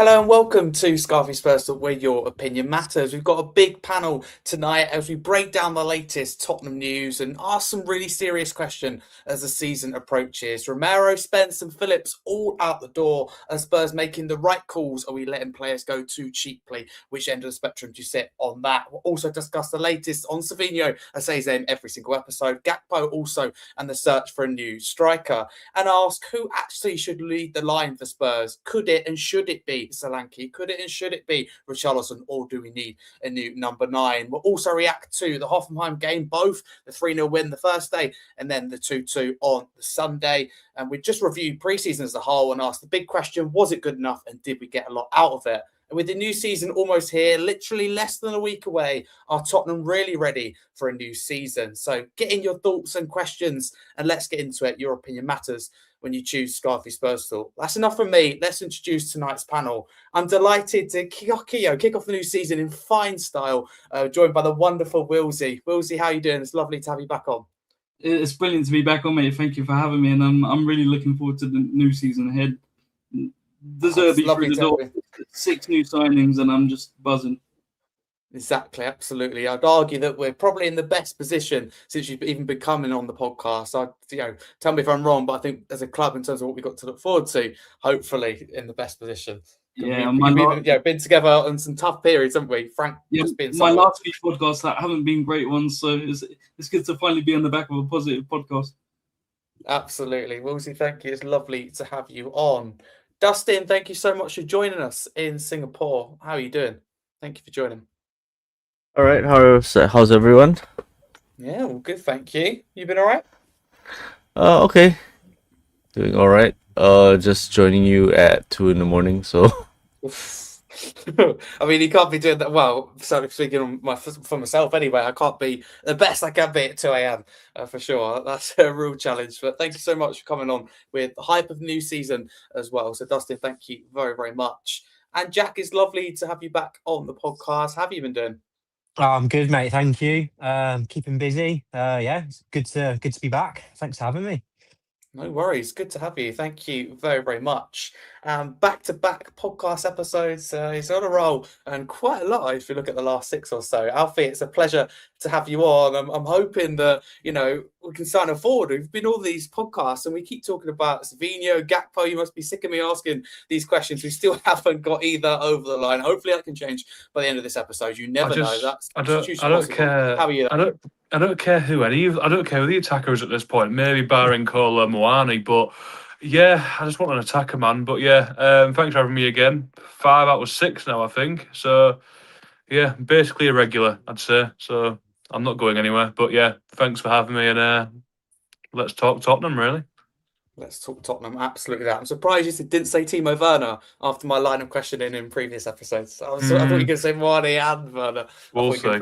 Hello and welcome to Scarfey Spurs, where your opinion matters. We've got a big panel tonight as we break down the latest Tottenham news and ask some really serious questions as the season approaches. Romero, Spence and Phillips all out the door. Are Spurs making the right calls? Are we letting players go too cheaply? Which end of the spectrum do you sit on that? We'll also discuss the latest on Savinho. I say his name every single episode. Gakpo also, and the search for a new striker. And ask who actually should lead the line for Spurs. Could it and should it be Solanke? Could it and should it be Richarlison, or do we need a new number 9? We'll also react to the Hoffenheim game, both the 3-0 win the first day and then the 2-2 on the Sunday. And we just reviewed pre-season as a whole and asked the big question, was it good enough and did we get a lot out of it? And with the new season almost here, literally less than a week away, are Tottenham really ready for a new season? So get in your thoughts and questions and let's get into it. Your opinion matters when you choose Scarfey Spurs Talk. That's enough from me. Let's introduce tonight's panel. I'm delighted to kick off the new season in fine style, joined by the wonderful Wheelsy. Wheelsy, how are you doing? It's lovely to have you back on. It's brilliant to be back on, mate. Thank you for having me, and I'm really looking forward to the new season ahead. Deserby through the door, 6 new signings, and I'm just buzzing. Exactly, absolutely. I'd argue that we're probably in the best position since you've even been coming on the podcast. Tell me if I'm wrong, but I think as a club, in terms of what we've got to look forward to, hopefully in the best position. Yeah, we've been together on some tough periods, haven't we? Frank, my last few podcasts that haven't been great ones, so it's good to finally be on the back of a positive podcast. Absolutely, Wheelsy, thank you. It's lovely to have you on. Dustin, thank you so much for joining us in Singapore. How are you doing? Thank you for joining. All right, how's everyone? Yeah, well, good, thank you. You been all right? Okay, doing all right. Just joining you at 2 a.m, so. I mean, you can't be doing that. Well, so speaking for myself anyway, I can't be the best I can be at 2 a.m. For sure. That's a real challenge. But thank you so much for coming on with the hype of the new season as well. So, Dustin, thank you very, very much. And Jack, it's lovely to have you back on the podcast. How have you been doing? Oh, I'm good, mate. Thank you. Keeping busy. Yeah, it's good to be back. Thanks for having me. No worries. Good to have you. Thank you very, very much. Back-to-back podcast episodes. It's on a roll and quite a lot if you look at the last 6 or so. Alfie, it's a pleasure to have you on. I'm hoping that, we can sign forward. We've been all these podcasts and we keep talking about Savinho, Gakpo. You must be sick of me asking these questions. We still haven't got either over the line. Hopefully that can change by the end of this episode. You never know. I don't care. How are you? I don't care who I don't care who the attacker is at this point. Maybe barring Kola Moani, but yeah, I just want an attacker, man. But yeah, thanks for having me again. 5 out of 6 now, I think. So yeah, basically a regular, I'd say. So I'm not going anywhere. But yeah, thanks for having me, and let's talk Tottenham, really. Let's talk Tottenham, absolutely that. I'm surprised you didn't say Timo Werner after my line of questioning in previous episodes. I thought you were going to say Marnie and Werner. We'll see.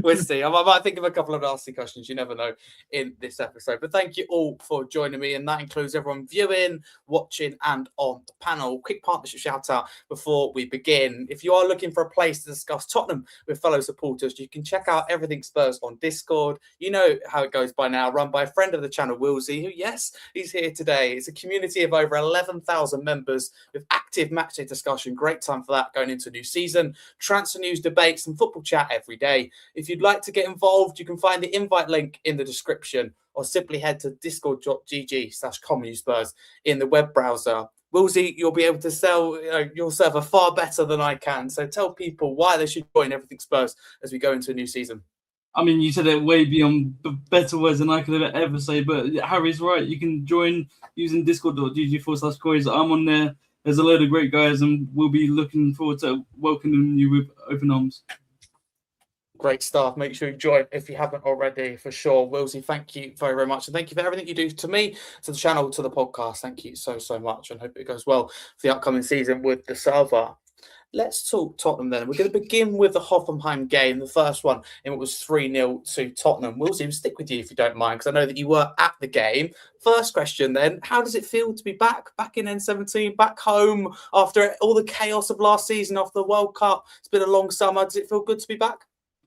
We'll see. I might think of a couple of nasty questions. You never know in this episode. But thank you all for joining me, and that includes everyone viewing, watching, and on the panel. Quick partnership shout out before we begin. If you are looking for a place to discuss Tottenham with fellow supporters, you can check out Everything Spurs on Discord. You know how it goes by now, run by a friend of the channel, Wheelsy, who, yes, he's here today. It's a community of over 11,000 members with active matchday discussion. Great time for that going into a new season. Transfer news, debates, and football chat every day. If you'd like to get involved, you can find the invite link in the description or simply head to discord.gg/commuspurs in the web browser. Wheelsy, you'll be able to sell your server far better than I can. So tell people why they should join Everything Spurs as we go into a new season. I mean, you said it way beyond better words than I could ever say, but Harry's right. You can join using discord.gg/coys. I'm on there. There's a load of great guys, and we'll be looking forward to welcoming you with open arms. Great stuff. Make sure you join if you haven't already, for sure. Wheelsy, thank you very, very much. And thank you for everything you do to me, to the channel, to the podcast. Thank you so, so much. And hope it goes well for the upcoming season with the server. Let's talk Tottenham then. We're going to begin with the Hoffenheim game, the first one, and it was 3-0 to Tottenham. Wheelsy, stick with you if you don't mind, because I know that you were at the game. First question then, how does it feel to be back in N17, back home after all the chaos of last season, after the World Cup? It's been a long summer. Does it feel good to be back?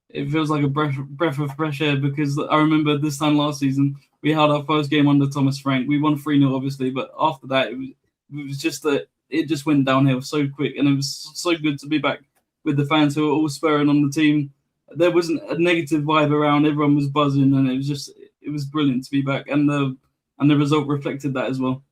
It feels like a breath of fresh air, because I remember this time last season, we had our first game under Thomas Frank. We won 3-0, obviously, but after that, it was just it just went downhill so quick, and it was so good to be back with the fans who were all spurring on the team. There wasn't a negative vibe around. Everyone was buzzing, and it was brilliant to be back, and the result reflected that as well.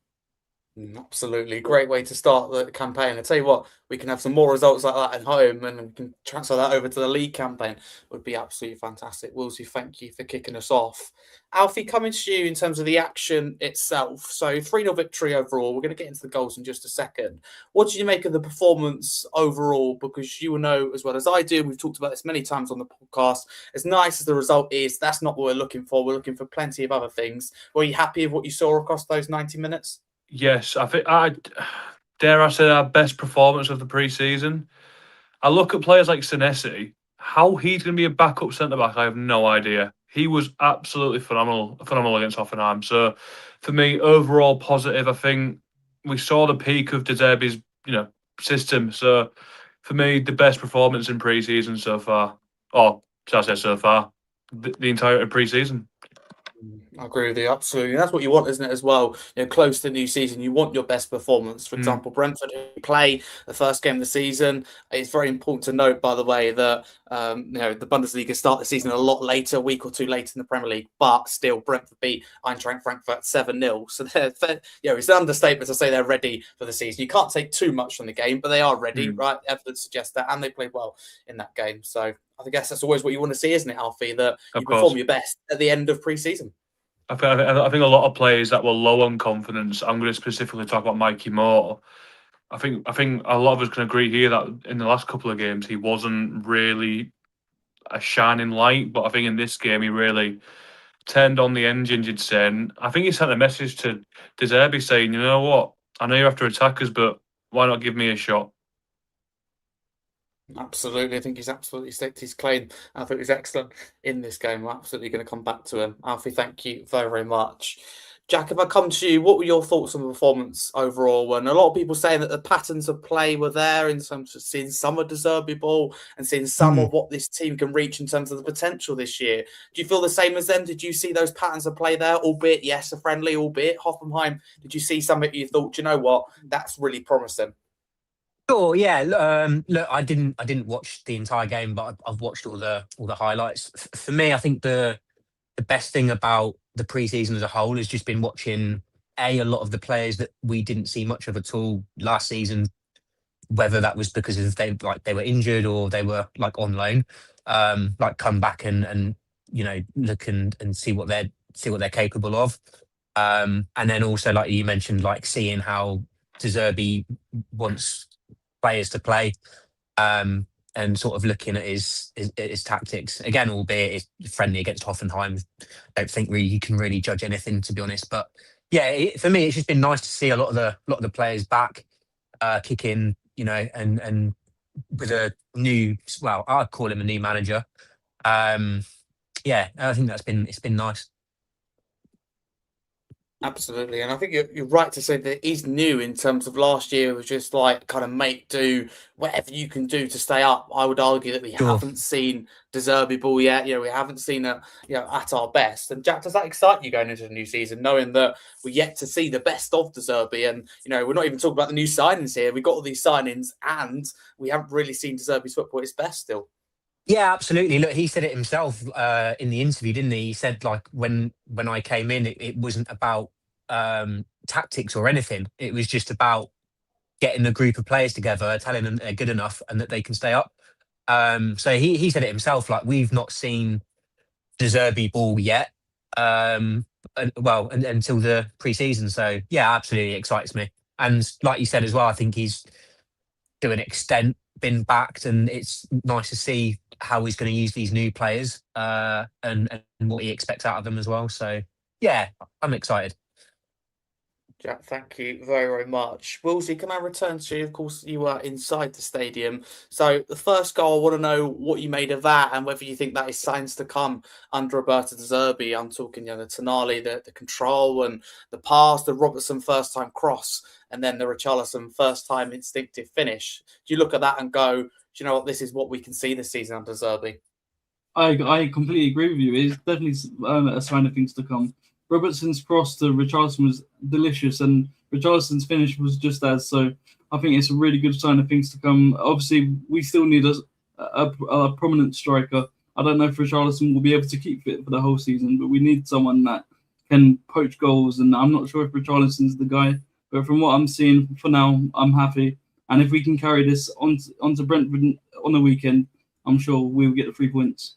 Absolutely. Great way to start the campaign. I tell you what, we can have some more results like that at home and we can transfer that over to the league campaign. Would be absolutely fantastic. Wheelsy, thank you for kicking us off. Alfie, coming to you in terms of the action itself. So 3-0 victory overall. We're going to get into the goals in just a second. What do you make of the performance overall? Because you will know as well as I do, we've talked about this many times on the podcast, as nice as the result is, that's not what we're looking for. We're looking for plenty of other things. Were you happy with what you saw across those 90 minutes? Yes, I think dare I say our best performance of the pre-season. I look at players like Senesi. How he's going to be a backup centre back, I have no idea. He was absolutely phenomenal against Hoffenheim. So, for me, overall positive. I think we saw the peak of De Zerbi's, system. So, for me, the best performance in pre-season so far. Or should I say so far? The entire pre-season. I agree with you, absolutely. And that's what you want, isn't it, as well? Close to the new season, you want your best performance. For example, Brentford, who play the first game of the season. It's very important to note, by the way, that the Bundesliga start the season a lot later, a week or two later in the Premier League, but still Brentford beat Eintracht Frankfurt 7-0. So it's an understatement to say they're ready for the season. You can't take too much from the game, but they are ready, right? Evidence suggests that, and they played well in that game. So I guess that's always what you want to see, isn't it, Alfie? That you perform your best at the end of pre-season. I think a lot of players that were low on confidence. I'm going to specifically talk about Mikey Moore. I think a lot of us can agree here that in the last couple of games he wasn't really a shining light, but I think in this game he really turned on the engine. You'd say, and I think he sent a message to De Zerbi saying, "You know what? I know you're after attackers, but why not give me a shot?" Absolutely. I think he's absolutely staked his claim. I think he's excellent in this game. We're absolutely going to come back to him. Alfie, thank you very, very much. Jack, if I come to you, what were your thoughts on the performance overall? And a lot of people saying that the patterns of play were there in terms of seeing some of De Zerbi ball and seeing some of what this team can reach in terms of the potential this year. Do you feel the same as them? Did you see those patterns of play there? Albeit, yes, a friendly, albeit Hoffenheim. Did you see something you thought, you know what, that's really promising? Sure, yeah. Look, I didn't watch the entire game, but I've watched all the highlights. For me, I think the best thing about the preseason as a whole has just been watching a lot of the players that we didn't see much of at all last season, whether that was because of they were injured or they were like on loan, come back and look and see what they're capable of, and then also like you mentioned, like seeing how De Zerbi wants players to play, and sort of looking at his tactics again, albeit it's friendly against Hoffenheim. Don't think really you can really judge anything, to be honest. But yeah, for me, it's just been nice to see a lot of the players back, kicking, and with a new, well, I'd call him a new manager. Yeah, I think it's been nice. Absolutely, and I think you're right to say that he's new in terms of last year was just like kind of make do, whatever you can do to stay up. I would argue that we haven't seen De Zerbi ball yet. We haven't seen it, at our best. And Jack, does that excite you going into the new season, knowing that we're yet to see the best of De Zerbi? And we're not even talking about the new signings here. We've got all these signings, and we haven't really seen De Zerbi's football at its best still. Yeah, absolutely. Look, he said it himself in the interview, didn't he? He said, like, when I came in, it wasn't about tactics or anything. It was just about getting a group of players together, telling them they're good enough and that they can stay up. So he said it himself, like, we've not seen De Zerbi ball yet, until the pre-season. So, yeah, absolutely excites me. And like you said as well, I think he's, to an extent, been backed, and it's nice to see how he's going to use these new players and what he expects out of them as well. So yeah, I'm excited. Jack, thank you very, very much. Wheelsy, can I return to you? Of course, you were inside the stadium. So the first goal, I want to know what you made of that and whether you think that is signs to come under Roberto De Zerbi. I'm talking, the Tonali, the control and the pass, the Robertson first-time cross, and then the Richarlison first-time instinctive finish. Do you look at that and go, do you know what, this is what we can see this season under Zerbi? I completely agree with you. It's definitely a sign of things to come. Robertson's cross to Richarlison was delicious, and Richarlison's finish was just as so. I think it's a really good sign of things to come. Obviously, we still need a prominent striker. I don't know if Richarlison will be able to keep fit for the whole season, but we need someone that can poach goals. And I'm not sure if Richarlison's the guy, but from what I'm seeing for now, I'm happy. And if we can carry this onto Brentford on the weekend, I'm sure we'll get the 3 points.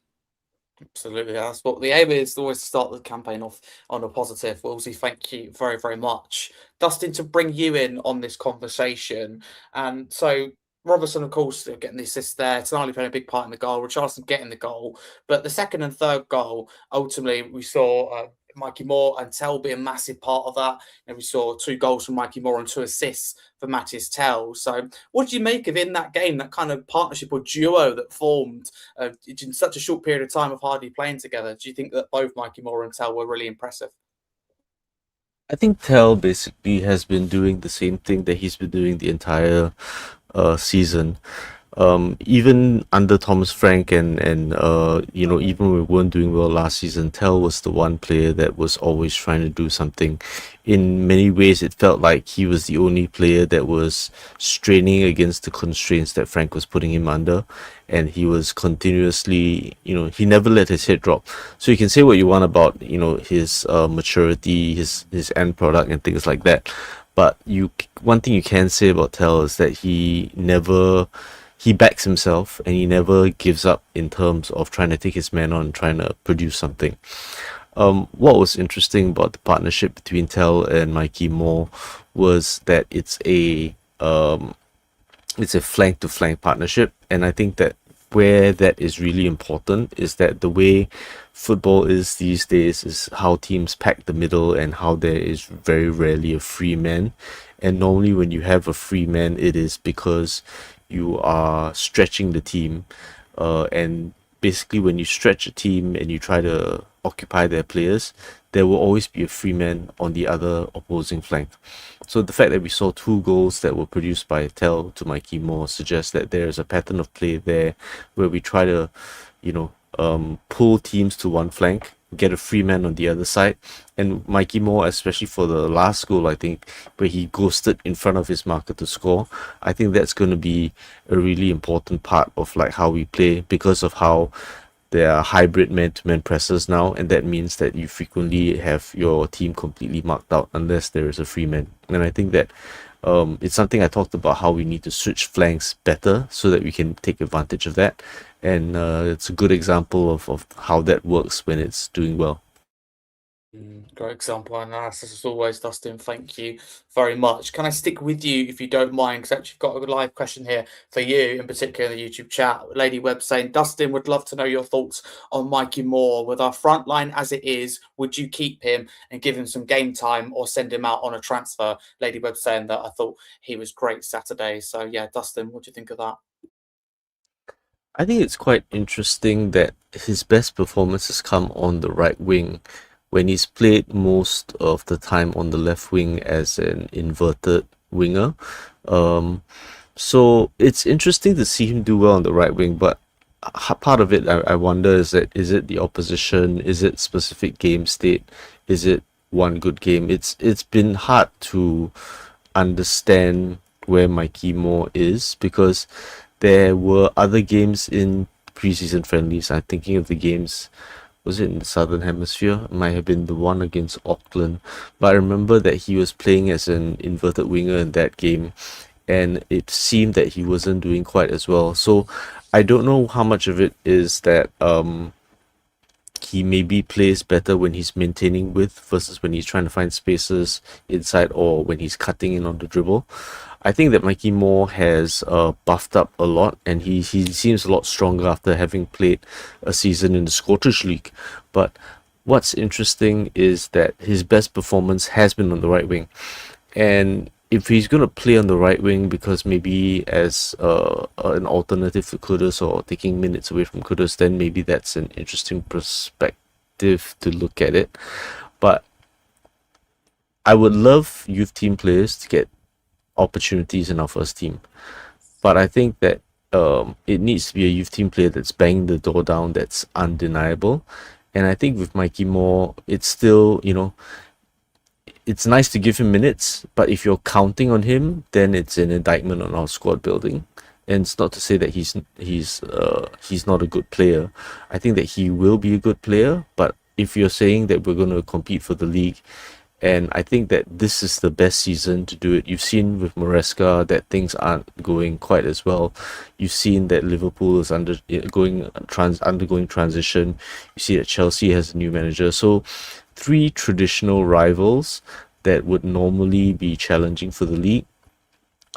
Absolutely, that's what the aim is, always to start the campaign off on a positive. Wheelsy, thank you very, very much. Dustin, to bring you in on this conversation. And so Robertson, of course, getting the assist there. Tonali playing a big part in the goal. Richarlison getting the goal. But the second and third goal, ultimately, we saw Mikey Moore and Tell be a massive part of that. And we saw 2 goals from Mikey Moore and 2 assists for Matthias Tell. So what did you make of in that game, that kind of partnership or duo that formed in such a short period of time of hardly playing together? Do you think that both Mikey Moore and Tell were really impressive? I think Tell basically has been doing the same thing that he's been doing the entire season. Even under Thomas Frank and even when we weren't doing well last season, Tell was the one player that was always trying to do something. In many ways, it felt like he was the only player that was straining against the constraints that Frank was putting him under, and he was continuously, he never let his head drop. So you can say what you want about, his maturity, his end product and things like that. But one thing you can say about Tell is that he backs himself and he never gives up in terms of trying to take his man on, trying to produce something. What was interesting about the partnership between Tell and Mikey Moore was that it's a flank to flank partnership, and I think that where that is really important is that the way football is these days is how teams pack the middle and how there is very rarely a free man. And normally when you have a free man, it is because you are stretching the team, and basically when you stretch a team and you try to occupy their players, there will always be a free man on the other opposing flank. So the fact that we saw 2 goals that were produced by Tell to Mikey Moore suggests that there is a pattern of play there where we try to, pull teams to one flank, get a free man on the other side. And Mikey Moore, especially for the last goal, I think, where he ghosted in front of his marker to score, I think that's going to be a really important part of like how we play, because of how there are hybrid man-to-man presses now, and that means that you frequently have your team completely marked out unless there is a free man. And I think that it's something I talked about, how we need to switch flanks better so that we can take advantage of that. And it's a good example of how that works when it's doing well. Great example and analysis as always, Dustin. Thank you very much. Can I stick with you if you don't mind? Because actually, I've got a live question here for you, in particular in the YouTube chat. Lady Webb saying, Dustin, would love to know your thoughts on Mikey Moore. With our front line as it is, would you keep him and give him some game time or send him out on a transfer? Lady Webb saying that I thought he was great Saturday. So, yeah, Dustin, what do you think of that? I think it's quite interesting that his best performances come on the right wing, when he's played most of the time on the left wing as an inverted winger. So it's interesting to see him do well on the right wing, but part of it I wonder is it the opposition? Is it specific game state? Is it one good game? It's been hard to understand where Mikey Moore is, because there were other games in preseason friendlies. I'm thinking of the games, was it in the Southern Hemisphere? It might have been the one against Auckland. But I remember that he was playing as an inverted winger in that game, and it seemed that he wasn't doing quite as well. So I don't know how much of it is that he maybe plays better when he's maintaining width versus when he's trying to find spaces inside, or when he's cutting in on the dribble. I think that Mikey Moore has buffed up a lot, and he seems a lot stronger after having played a season in the Scottish League. But what's interesting is that his best performance has been on the right wing. And if he's going to play on the right wing because maybe as an alternative to Kudus, or taking minutes away from Kudus, then maybe that's an interesting perspective to look at it. But I would love youth team players to get opportunities in our first team, but I think that it needs to be a youth team player that's banging the door down, that's undeniable. And I think with Mikey Moore, it's still, it's nice to give him minutes, but if you're counting on him, then it's an indictment on our squad building. And it's not to say that he's not a good player. I think that he will be a good player, but if you're saying that we're going to compete for the league, and I think that this is the best season to do it. You've seen with Maresca that things aren't going quite as well. You've seen that Liverpool is undergoing transition. You see that Chelsea has a new manager. So 3 traditional rivals that would normally be challenging for the league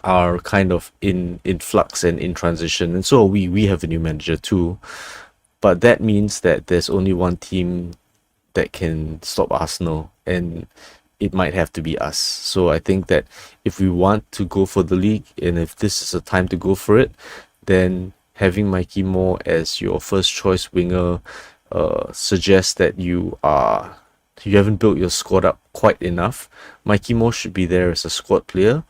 are kind of in flux and in transition. And so we have a new manager too. But that means that there's only one team that can stop Arsenal, and it might have to be us. So I think that if we want to go for the league, and if this is a time to go for it, then having Mikey Moore as your first choice winger suggests that you haven't built your squad up quite enough. Mikey Moore should be there as a squad player,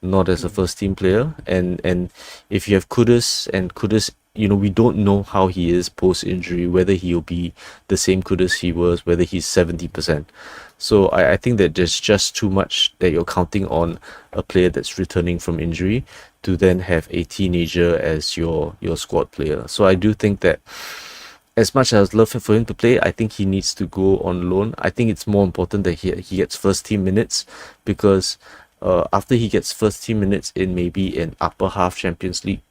not as a first team player. And if you have Kudus, and Kudus, we don't know how he is post injury, whether he'll be the same Kudus he was, whether he's 70%. So I think that there's just too much that you're counting on a player that's returning from injury to then have a teenager as your squad player. So I do think that as much as I'd love for him to play, I think he needs to go on loan. I think it's more important that he gets first team minutes, because after he gets first team minutes in maybe an upper half Champions League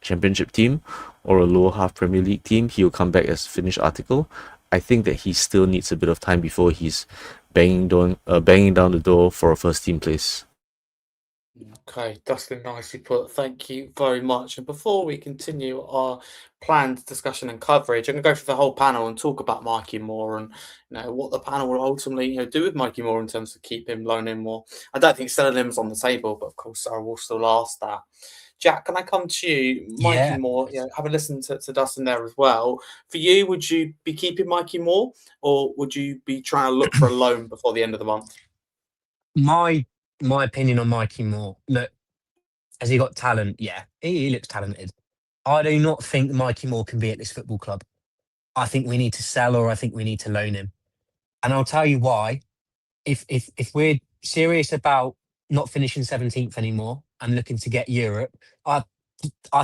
championship team or a lower half Premier League team, he'll come back as finished article. I think that he still needs a bit of time before he's banging down the door for a first team place. Okay, Dustin, nicely put. Thank you very much. And before we continue our planned discussion and coverage, I'm going to go through the whole panel and talk about Mikey Moore and what the panel will ultimately do with Mikey Moore in terms of keep him, loan him more. I don't think selling him is on the table, but of course I will still ask that. Jack, can I come to you? Mikey Moore, have a listen to Dustin there as well. For you, would you be keeping Mikey Moore, or would you be trying to look for a loan before the end of the month? My opinion on Mikey Moore, look, has he got talent? Yeah, he looks talented. I do not think Mikey Moore can be at this football club. I think we need to sell, or I think we need to loan him. And I'll tell you why. If we're serious about not finishing 17th anymore and looking to get Europe, I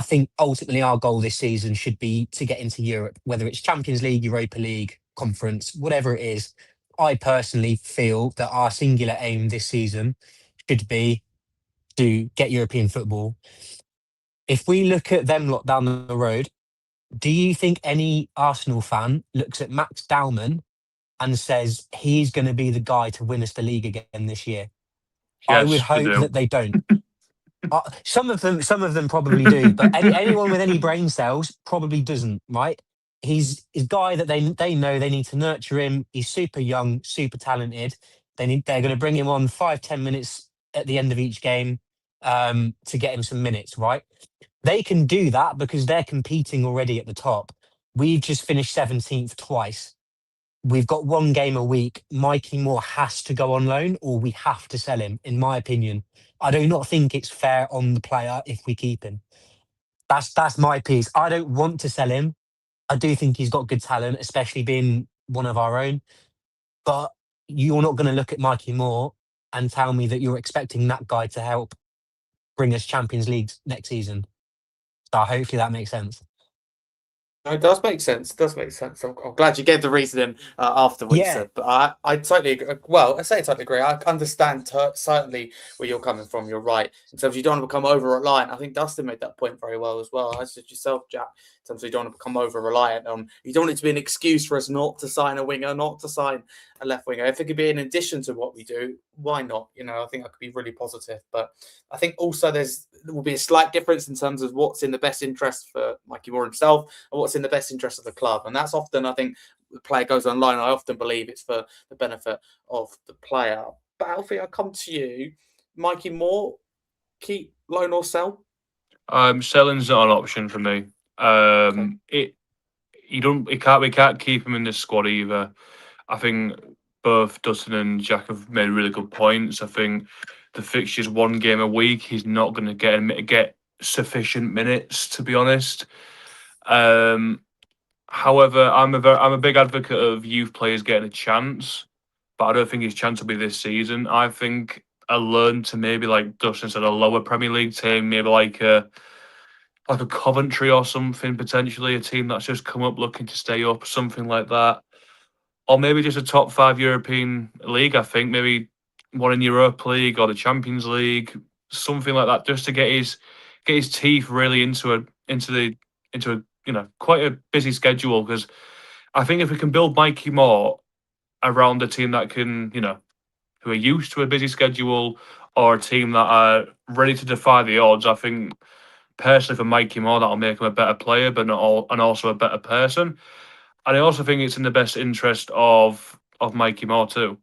think ultimately our goal this season should be to get into Europe, whether it's Champions League, Europa League, Conference, whatever it is. I personally feel that our singular aim this season should be to get European football. If we look at them lot down the road, do you think any Arsenal fan looks at Max Dowman and says he's going to be the guy to win us the league again this year? Yes, I would hope that they don't. Some of them probably do, but anyone with any brain cells probably doesn't, right? He's a guy that they know they need to nurture him. He's super young, super talented. They're going to bring him on 5-10 minutes at the end of each game to get him some minutes, right? They can do that because they're competing already at the top. We've just finished 17th twice. We've got 1 game a week. Mikey Moore has to go on loan, or we have to sell him, in my opinion. I do not think it's fair on the player if we keep him. That's my piece. I don't want to sell him. I do think he's got good talent, especially being one of our own. But you're not going to look at Mikey Moore and tell me that you're expecting that guy to help bring us Champions League next season. So hopefully that makes sense. No, it does make sense. It does make sense. I'm glad you gave the reasoning after what you said. But I totally agree. Well, I say I totally agree. I understand certainly where you're coming from. You're right. In terms of you don't want to become over-reliant. I think Dustin made that point very well as well. As did yourself, Jack. In terms of you don't want to become over-reliant on. You don't want it to be an excuse for us not to sign a winger, not to sign a left winger. If it could be in addition to what we do, why not? I think that could be really positive. But I think also there will be a slight difference in terms of what's in the best interest for Mikey Moore himself and what's in the best interest of the club. And that's often, I think, the player goes online. I often believe it's for the benefit of the player. But Alfie, I come to you. Mikey Moore, keep, loan or sell? Selling's not an option for me. We can't keep him in this squad either. I think both Dustin and Jack have made really good points. I think the fixture's 1 game a week. He's not going to get sufficient minutes, to be honest. However, I'm a big advocate of youth players getting a chance. but I don't think his chance will be this season. I think a learn to maybe, like Dustin said, a lower Premier League team, maybe like a Coventry or something, potentially a team that's just come up looking to stay up, something like that. Or maybe just a top 5 European league, I think, maybe one in Europa League or the Champions League, something like that, just to get his teeth really into a quite a busy schedule. Because I think if we can build Mikey Moore around a team that can, who are used to a busy schedule, or a team that are ready to defy the odds, I think personally for Mikey Moore that'll make him a better player, but and also a better person. And I also think it's in the best interest of Mikey Moore too.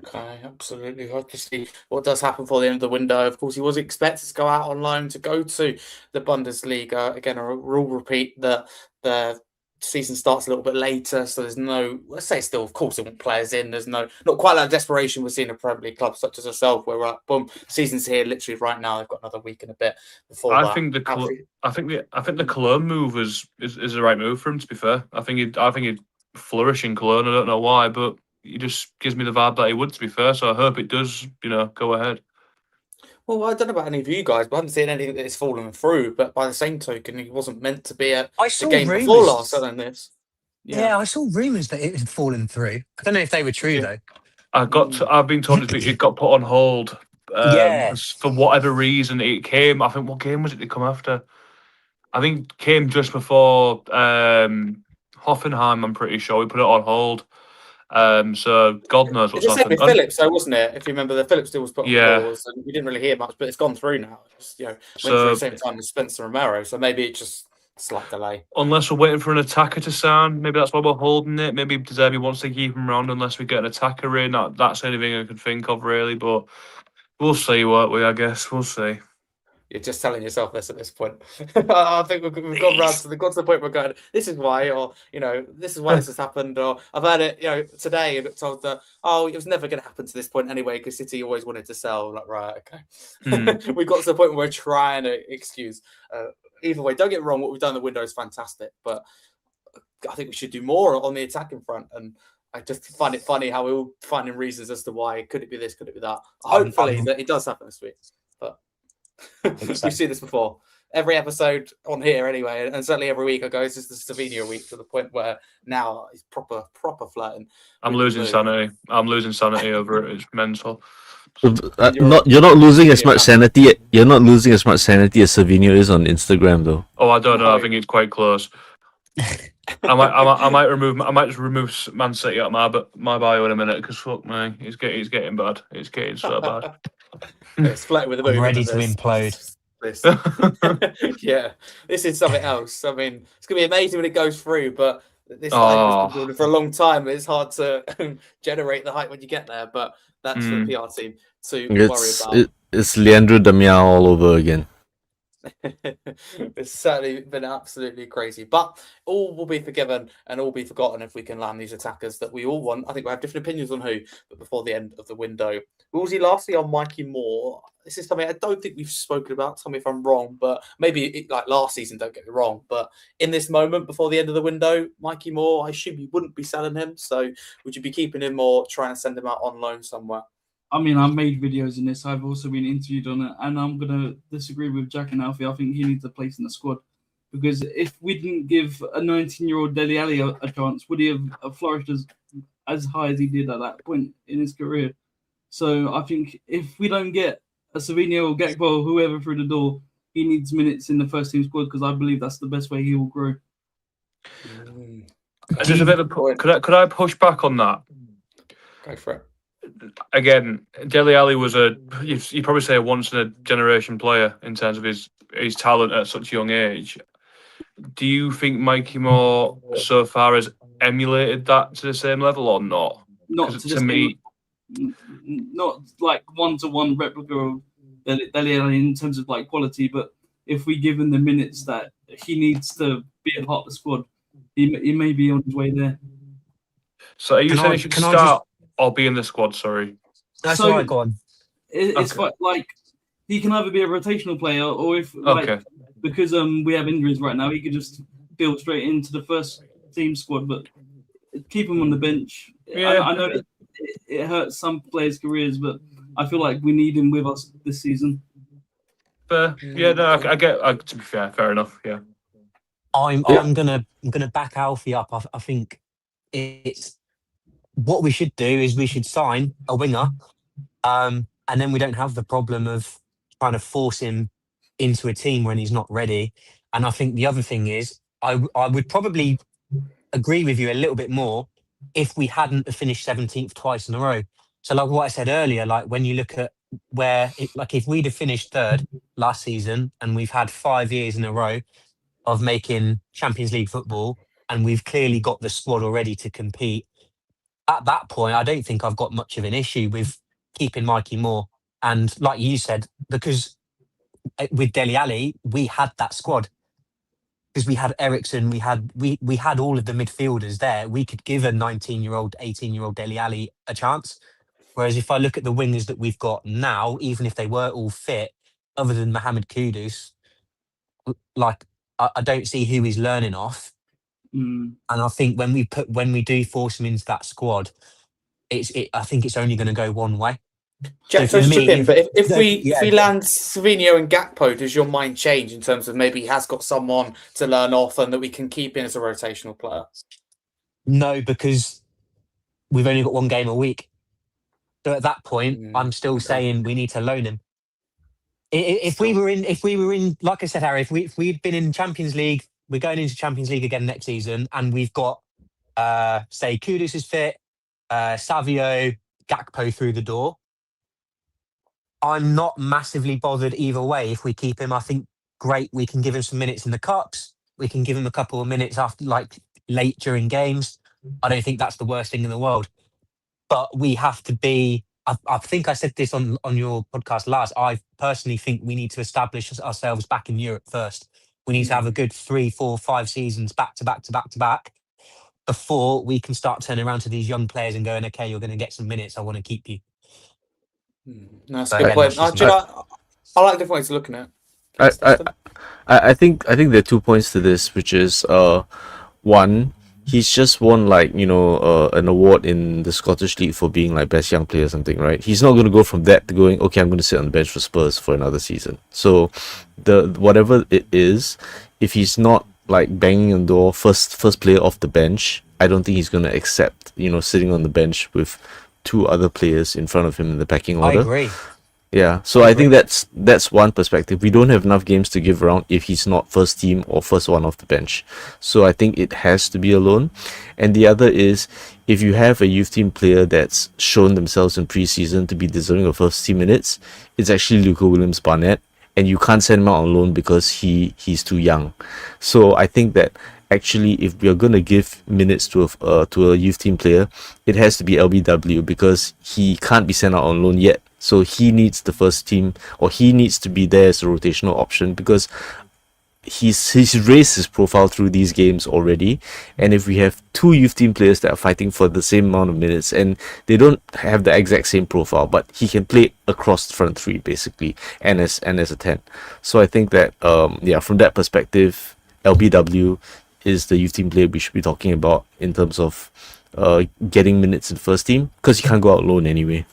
Okay, absolutely. I'd to see what does happen for the end of the window. Of course, he was expected to go out on loan to go to the Bundesliga. Again, a rule repeat that the season starts a little bit later, so there's no, let's say still, of course, they want players in. There's not quite that desperation we're seeing in Premier League clubs such as ourselves, where we're like, boom, season's here literally right now. They've got another week and a bit before I that. think the Cologne move is the right move for him. To be fair, I think he'd flourish in Cologne. I don't know why, but he just gives me the vibe that he would. To be fair, so I hope it does. Go ahead. Well, I don't know about any of you guys, but I haven't seen anything that is fallen through. But by the same token, he wasn't meant to be at the game before last on this. Yeah, I saw rumours that it had fallen through. I don't know if they were true though. I've been told it got put on hold. For whatever reason, it came. I think what game was it? They come after. I think it came just before Hoffenheim. I'm pretty sure we put it on hold. So God knows what's happened. With Phillips, though, wasn't it? If you remember, the Phillips deal was put on pause, and we didn't really hear much, but it's gone through now. It's, went through the same time as Spence and Romero, so maybe it just slight delay. Unless we're waiting for an attacker to sign, maybe that's why we're holding it. Maybe De Zerbi wants to keep him around unless we get an attacker in. That's the only thing I could think of, really. But we'll see, I guess. We'll see. You're just telling yourself this at this point. I think we've gone round to the point we're going, this is why, or, this is why this has happened, or I've heard it, today, and told that, it was never going to happen to this point anyway, because City always wanted to sell. Like, right, okay. We've got to the point where we're trying to excuse. Either way, don't get me wrong, what we've done in the window is fantastic, but I think we should do more on the attacking front, and I just find it funny how we're all finding reasons as to why. Could it be this? Could it be that? Hopefully that it does happen this week, but we've seen this before. Every episode on here anyway, and certainly every week I go, it's just the Savinho week, to the point where now he's proper flirting. I'm losing sanity. I'm losing sanity over it. It's mental. You're not losing as much sanity. You're not losing as much sanity as Savinho is on Instagram, though. Oh, I don't know. I think it's quite close. I might just remove Man City out of my bio in a minute, because fuck me, it's getting bad. It's getting so bad. It's flirting with the I'm ready to implode. Yeah, this is something else. I mean, it's gonna be amazing when it goes through, but this hype has been building for a long time. It's hard to generate the hype when you get there, but that's for the PR team to worry about. It's Leandro Damião all over again. It's certainly been absolutely crazy, but all will be forgiven and all be forgotten if we can land these attackers that we all want. I think we have different opinions on who, but before the end of the window. Wheelsy, lastly on Mikey Moore, this is something I don't think we've spoken about. Tell me if I'm wrong, but maybe like last season, don't get me wrong, but in this moment before the end of the window, Mikey Moore, I assume you wouldn't be selling him, so would you be keeping him or trying to send him out on loan somewhere? I mean, I've made videos in this. I've also been interviewed on it, and I'm going to disagree with Jack and Alfie. I think he needs a place in the squad, because if we didn't give a 19-year-old Dele Alli a chance, would he have flourished as high as he did at that point in his career? So I think if we don't get a Savinho or Gakpo or whoever through the door, he needs minutes in the first team squad, because I believe that's the best way he will grow. Just a bit of could I push back on that? Go for it. Again, Dele Alli was you probably say a once in a generation player in terms of his talent at such a young age. Do you think Mikey Moore so far has emulated that to the same level or not? Not to me, not like one-to-one replica of Dele Alli in terms of like quality, but if we give him the minutes that he needs to be a part of the squad, he may be on his way there. So are you saying he should start or be in the squad? Sorry. That's all right, go on. It's quite like he can either be a rotational player, or if because we have injuries right now, he could just build straight into the first team squad. But keep him on the bench. Yeah. I know it hurts some players' careers, but I feel like we need him with us this season. Fair. Yeah, no, I get. To be fair enough. Yeah. I'm gonna back Alfie up. I think it's what we should do is we should sign a winger, and then we don't have the problem of trying to force him into a team when he's not ready. And I think the other thing is I would probably agree with you a little bit more if we hadn't finished 17th twice in a row. So like what I said earlier, like when you look at like if we'd have finished third last season and we've had 5 years in a row of making Champions League football and we've clearly got the squad already to compete, at that point, I don't think I've got much of an issue with keeping Mikey Moore. And like you said, because with Dele Alli, we had that squad. Because we had Ericsson, we had all of the midfielders there. We could give a 19-year-old, 18-year-old Dele Alli a chance. Whereas if I look at the wingers that we've got now, even if they were all fit, other than Mohamed Kudus, like I don't see who he's learning off. And I think when we do force him into that squad, I think it's only going to go one way. Jack, So so for me, chip in, but if yeah, we land Savinho and Gakpo, does your mind change in terms of maybe he has got someone to learn off and that we can keep in as a rotational player? No, because we've only got one game a week. So at that point, I'm still saying we need to loan him. If we were in, like I said, Harry, if we'd been in Champions League, we're going into Champions League again next season, and we've got, say, Kudus is fit, Savio, Gakpo through the door. I'm not massively bothered either way. If we keep him, I think great. We can give him some minutes in the cups. We can give him a couple of minutes after, like late during games. I don't think that's the worst thing in the world. But we have to be. I think I said this on your podcast last. I personally think we need to establish ourselves back in Europe first. We need to have a good 3, 4, 5 seasons back to back before we can start turning around to these young players and going, okay, you're going to get some minutes. I want to keep you. That's a good point. I like different ways of looking at it. I think there are 2 points to this, which is one, he's just won an award in the Scottish League for being like best young player or something, right? He's not going to go from that to going, okay, I'm going to sit on the bench for Spurs for another season. So whatever it is, if he's not like banging on the door, first player off the bench, I don't think he's going to accept sitting on the bench with 2 other players in front of him in the pecking order. I agree. Yeah, so I think that's one perspective. We don't have enough games to give around if he's not first team or first one off the bench. So I think it has to be a loan. And the other is, if you have a youth team player that's shown themselves in preseason to be deserving of first team minutes, it's actually Luca Williams-Barnett, and you can't send him out on loan because he's too young. So I think that actually, if we are going to give minutes to a youth team player, it has to be LBW because he can't be sent out on loan yet. So he needs the first team, or he needs to be there as a rotational option because he's raised his profile through these games already. And if we have 2 youth team players that are fighting for the same amount of minutes and they don't have the exact same profile, but he can play across the front 3 basically and as a 10. So I think that from that perspective, LBW is the youth team player we should be talking about in terms of getting minutes in the first team, because he can't go out alone anyway.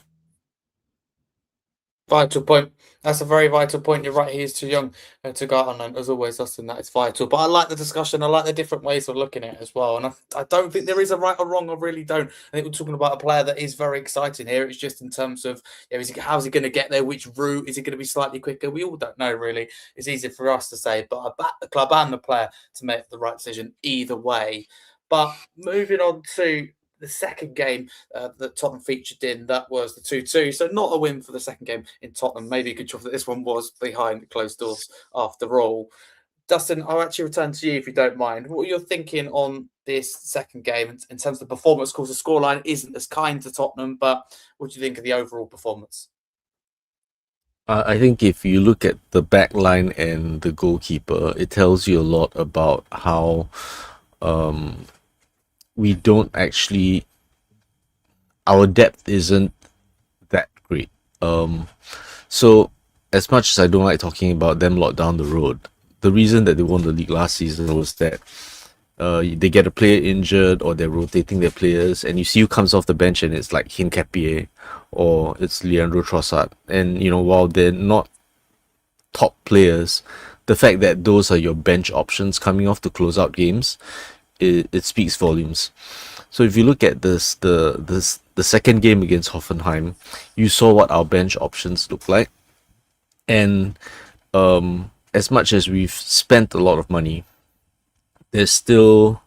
Vital point. That's a very vital point. You're right. He is too young to go out on loan. As always, Dustin, that is vital. But I like the discussion. I like the different ways of looking at it as well. And I don't think there is a right or wrong. I really don't. I think we're talking about a player that is very exciting here. It's just in terms of how's he going to get there? Which route? Is he going to be slightly quicker? We all don't know, really. It's easy for us to say. But I back the club and the player to make the right decision either way. But moving on to the second game that Tottenham featured in, that was the 2-2. So not a win for the second game in Tottenham. Maybe a good job that this one was behind closed doors after all. Dustin, I'll actually return to you if you don't mind. What are you thinking on this second game in terms of the performance? Of course, the scoreline isn't as kind to Tottenham, but what do you think of the overall performance? I think if you look at the back line and the goalkeeper, it tells you a lot about how we don't actually, our depth isn't that great. So as much as I don't like talking about them lot down the road, the reason that they won the league last season was that they get a player injured or they're rotating their players, and you see who comes off the bench, and it's like Hincapie or it's Leandro Trossard. And while they're not top players, the fact that those are your bench options coming off to close out games, it speaks volumes. So if you look at the second game against Hoffenheim, you saw what our bench options look like, and as much as we've spent a lot of money, there's still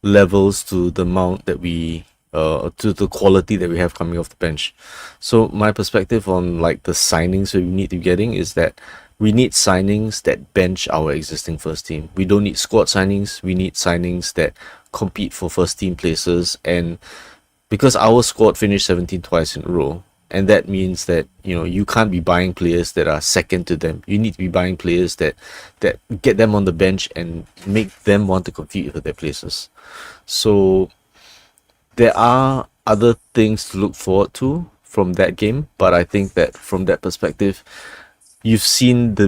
levels to the amount that we to the quality that we have coming off the bench. So my perspective on like the signings that we need to be getting is that we need signings that bench our existing first team. We don't need squad signings. We need signings that compete for first team places. And because our squad finished 17 twice in a row, and that means that you can't be buying players that are second to them. You need to be buying players that get them on the bench and make them want to compete for their places. So there are other things to look forward to from that game, but I think that from that perspective, you've seen the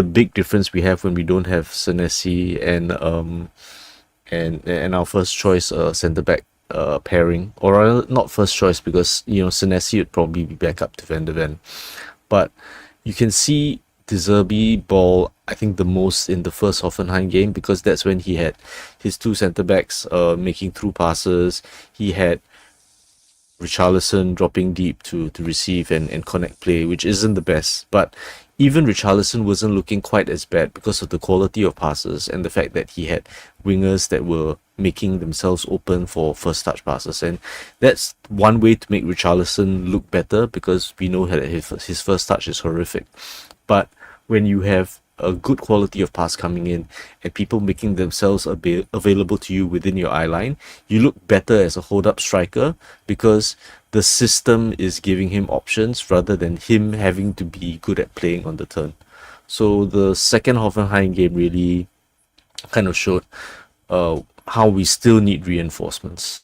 big difference we have when we don't have Senesi and our first choice centre back pairing, or not first choice, because Senesi would probably be back up to Van de Ven, but you can see De Zerbi ball I think the most in the first Hoffenheim game, because that's when he had his two centre backs making through passes. He had Richarlison dropping deep to receive and connect play, which isn't the best, but even Richarlison wasn't looking quite as bad because of the quality of passes and the fact that he had wingers that were making themselves open for first touch passes. And that's one way to make Richarlison look better, because we know that his first touch is horrific. But when you have a good quality of pass coming in and people making themselves available to you within your eye line, you look better as a hold-up striker, because the system is giving him options rather than him having to be good at playing on the turn. So the second Hoffenheim game really kind of showed how we still need reinforcements.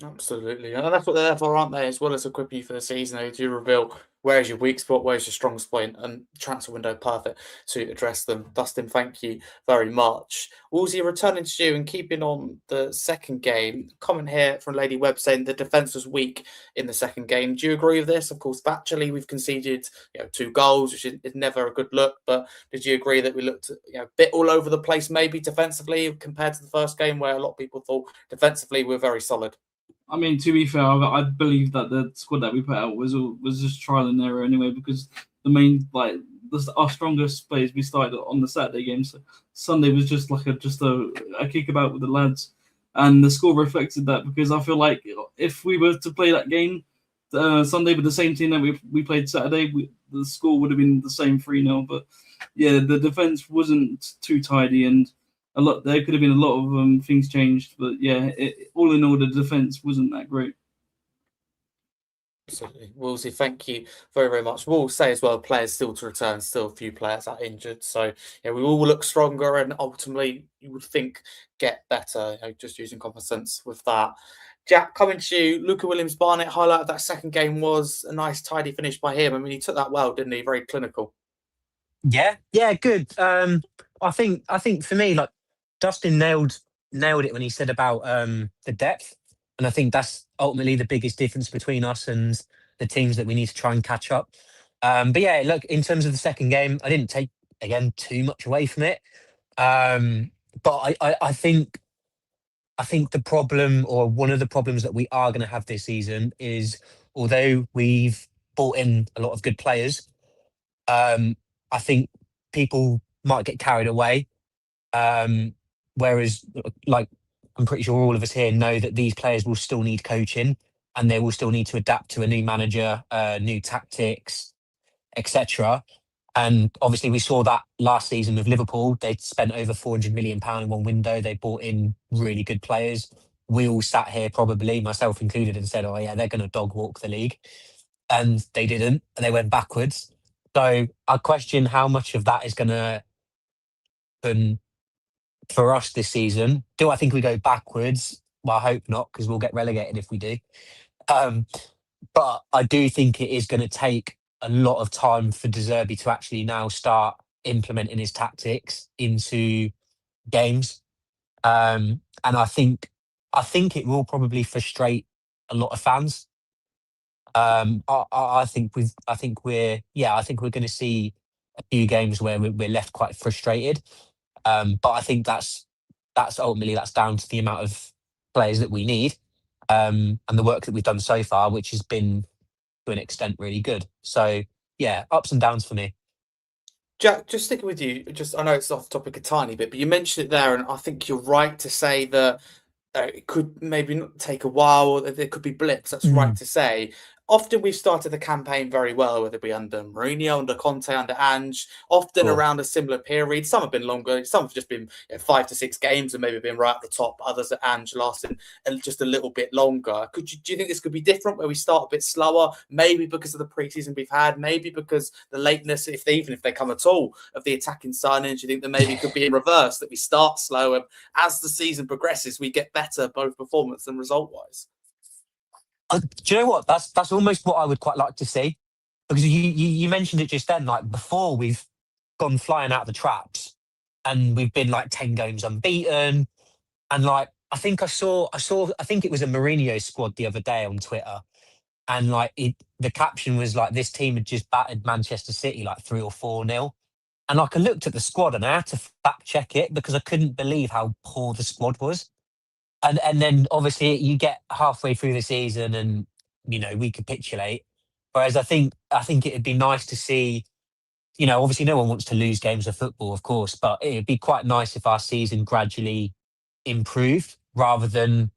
Absolutely, and that's what they're there for, aren't they? As well as equipping you for the season, they do reveal where's your weak spot, where's your strong point, and transfer window perfect to address them. Dustin, thank you very much. Wheelsy, returning to you and keeping on the second game. Comment here from Lady Webb saying the defence was weak in the second game. Do you agree with this? Of course, factually, we've conceded 2 goals, which is never a good look. But did you agree that we looked a bit all over the place, maybe defensively, compared to the first game, where a lot of people thought defensively we're very solid? I mean, to be fair, I believe that the squad that we put out was just trial and error anyway, because the main our strongest players we started on the Saturday game. So Sunday was just like a kick about with the lads, and the score reflected that, because I feel like if we were to play that game Sunday with the same team that we played Saturday, the score would have been the same 3-0. But yeah, the defense wasn't too tidy, and there could have been a lot of things changed, but yeah, all in all, the defense wasn't that great. Absolutely. Woolsey, thank you very, very much. We'll say as well, players still to return, still a few players are injured. So yeah, we all look stronger, and ultimately you would think get better, just using common sense with that. Jack, coming to you, Luca Williams-Barnett, highlight of that second game was a nice tidy finish by him. I mean, he took that well, didn't he? Very clinical. Yeah, good. I think for me, like, Dustin nailed it when he said about the depth, and I think that's ultimately the biggest difference between us and the teams that we need to try and catch up. But yeah, look, in terms of the second game, I didn't take again too much away from it. But I think the problem, or one of the problems that we are going to have this season, is although we've brought in a lot of good players, I think people might get carried away. Whereas, like, I'm pretty sure all of us here know that these players will still need coaching, and they will still need to adapt to a new manager, new tactics, etc. And obviously, we saw that last season with Liverpool. They spent over £400 million in one window. They brought in really good players. We all sat here, probably myself included, and said, "Oh yeah, they're going to dog walk the league," and they didn't, and they went backwards. So I question how much of that is going to happen for us this season. Do I think we go backwards? Well, I hope not, because we'll get relegated if we do. But I do think it is going to take a lot of time for De Zerbi to actually now start implementing his tactics into games. And I think it will probably frustrate a lot of fans. I think we're going to see a few games where we're left quite frustrated. But I think that's ultimately that's down to the amount of players that we need, and the work that we've done so far, which has been to an extent really good. So yeah, ups and downs for me. Jack, just sticking with you, I know it's off topic a tiny bit, but you mentioned it there, and I think you're right to say that it could maybe not take a while, or there could be blips. That's right to say. Often we've started the campaign very well, whether it be under Mourinho, under Conte, under Ange, often Sure. around a similar period. Some have been longer, some have just been 5 to 6 games and maybe been right at the top. Others at Ange lasting just a little bit longer. Do you think this could be different, where we start a bit slower, maybe because of the preseason we've had, maybe because the lateness, even if they come at all, of the attacking signings? You think that maybe it could be in reverse, that we start slower, as the season progresses, we get better both performance and result-wise? Do you know what? That's almost what I would quite like to see, because you mentioned it just then. Like, before, we've gone flying out of the traps, and we've been like 10 games unbeaten. And like, I think it was a Mourinho squad the other day on Twitter, and like the caption was like, this team had just battered Manchester City like 3 or 4-0. And like, I looked at the squad and I had to fact check it because I couldn't believe how poor the squad was. And then obviously you get halfway through the season and we capitulate. Whereas I think it'd be nice to see, obviously no one wants to lose games of football, of course, but it'd be quite nice if our season gradually improved rather than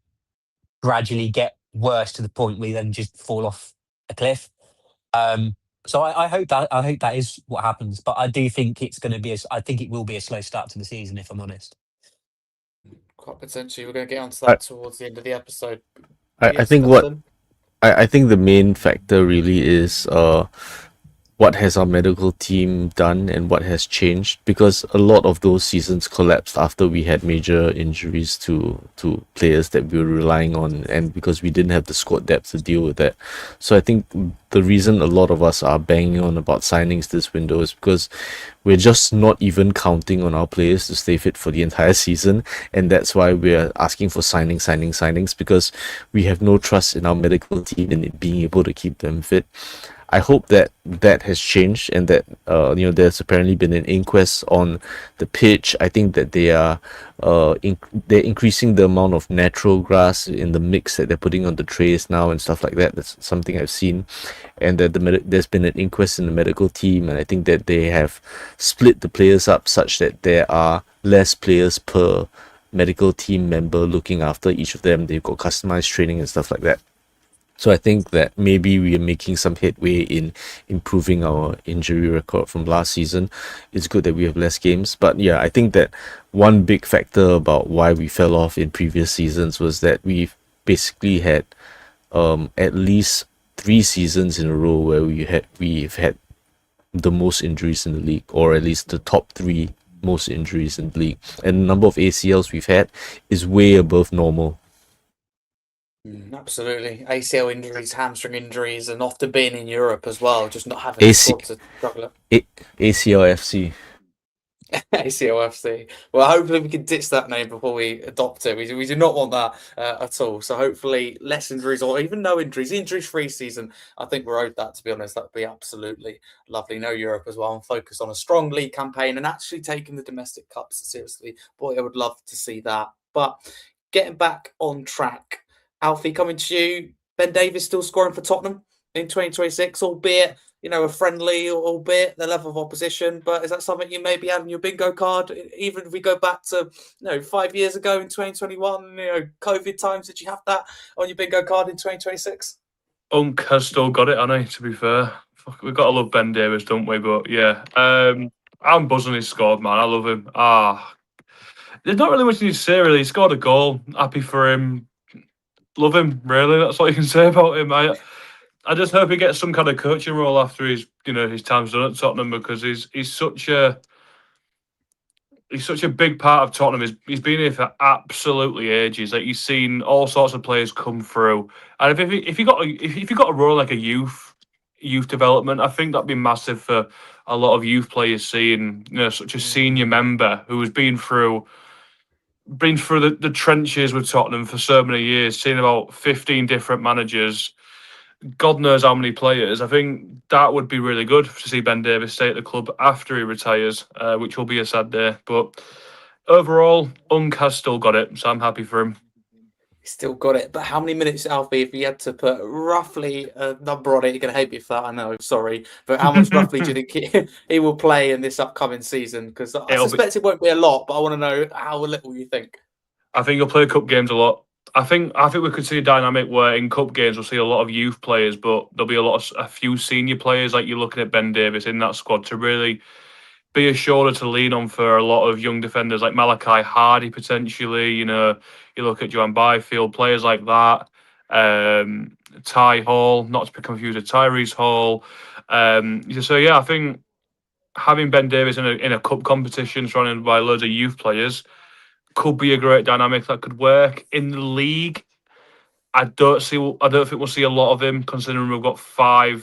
gradually get worse to the point we then just fall off a cliff. So I hope that is what happens, but I do think it's going to be I think it will be a slow start to the season, if I'm honest. Quite potentially. We're going to get onto that towards the end of the episode. I Yes, think Dustin? I think the main factor really is what has our medical team done and what has changed, because a lot of those seasons collapsed after we had major injuries to players that we were relying on, and because we didn't have the squad depth to deal with that. So I think the reason a lot of us are banging on about signings this window is because we're just not even counting on our players to stay fit for the entire season, and that's why we're asking for signings, because we have no trust in our medical team in it being able to keep them fit. I hope that has changed, and that there's apparently been an inquest on the pitch. I think that they are they're increasing the amount of natural grass in the mix that they're putting on the trays now and stuff like that. That's something I've seen, and that there's been an inquest in the medical team, and I think that they have split the players up such that there are less players per medical team member looking after each of them. They've got customized training and stuff like that. So I think that maybe we are making some headway in improving our injury record from last season. It's good that we have less games. But yeah, I think that one big factor about why we fell off in previous seasons was that we've basically had at least 3 seasons in a row where we've had the most injuries in the league, or at least the top 3 most injuries in the league. And the number of ACLs we've had is way above normal. Absolutely. ACL injuries, hamstring injuries, and often being in Europe as well, just not having a squad to struggle at. ACLFC. ACLFC. Well, hopefully we can ditch that name before we adopt it. We do not want that at all. So hopefully less injuries, or even no injuries. Injuries-free season. I think we're owed that, to be honest. That would be absolutely lovely. No Europe as well, and focus on a strong league campaign and actually taking the domestic cups seriously. Boy, I would love to see that. But getting back on track, Alfie, coming to you. Ben Davies still scoring for Tottenham in 2026, albeit a friendly, albeit the level of opposition. But is that something you maybe had on your bingo card? Even if we go back to 5 years ago in 2021, COVID times, did you have that on your bingo card in 2026? Unk has still got it, hasn't he, to be fair. We've got to love Ben Davies, don't we? But yeah, I'm buzzing he's scored, man. I love him. There's not really much you need to say, really. He scored a goal. Happy for him. Love him, really. That's all you can say about him. I just hope he gets some kind of coaching role after his time's done at Tottenham, because he's such a big part of Tottenham. He's been here for absolutely ages. Like, he's seen all sorts of players come through, and if you got a role like a youth development, I think that'd be massive for a lot of youth players, seeing such a senior member who has been through been through the trenches with Tottenham for so many years, seen about 15 different managers, God knows how many players. I think that would be really good to see Ben Davies stay at the club after he retires, which will be a sad day. But overall, Unk has still got it, so I'm happy for him. Still got it. But how many minutes, Alfie, if you had to put roughly a number on it, you're going to hate me for that, I know, sorry. But how much roughly do you think he will play in this upcoming season? Because I suspect it won't be a lot, but I want to know how little you think. I think he'll play cup games a lot. I think we could see a dynamic where in cup games we'll see a lot of youth players, but there'll be a few senior players, like you're looking at Ben Davies in that squad, to really be a shoulder to lean on for a lot of young defenders like Malachi Hardy potentially. You know, you look at Joan Byfield, players like that. Ty Hall, not to be confused with Tyrese Hall. So yeah, I think having Ben Davies in a cup competition surrounded by loads of youth players could be a great dynamic that could work. In the league, I don't think we'll see a lot of him, considering we've got 4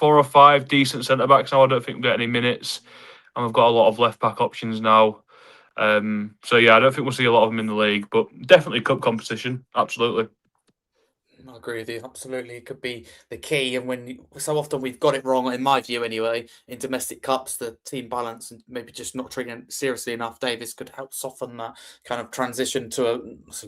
or 5 decent centre backs now. I don't think we'll get any minutes, and we've got a lot of left back options now. So yeah, I don't think we'll see a lot of them in the league, but definitely cup competition, absolutely. I agree with you. Absolutely, it could be the key. And so often we've got it wrong, in my view, anyway. In domestic cups, the team balance and maybe just not treating it seriously enough. Davies could help soften that kind of transition to a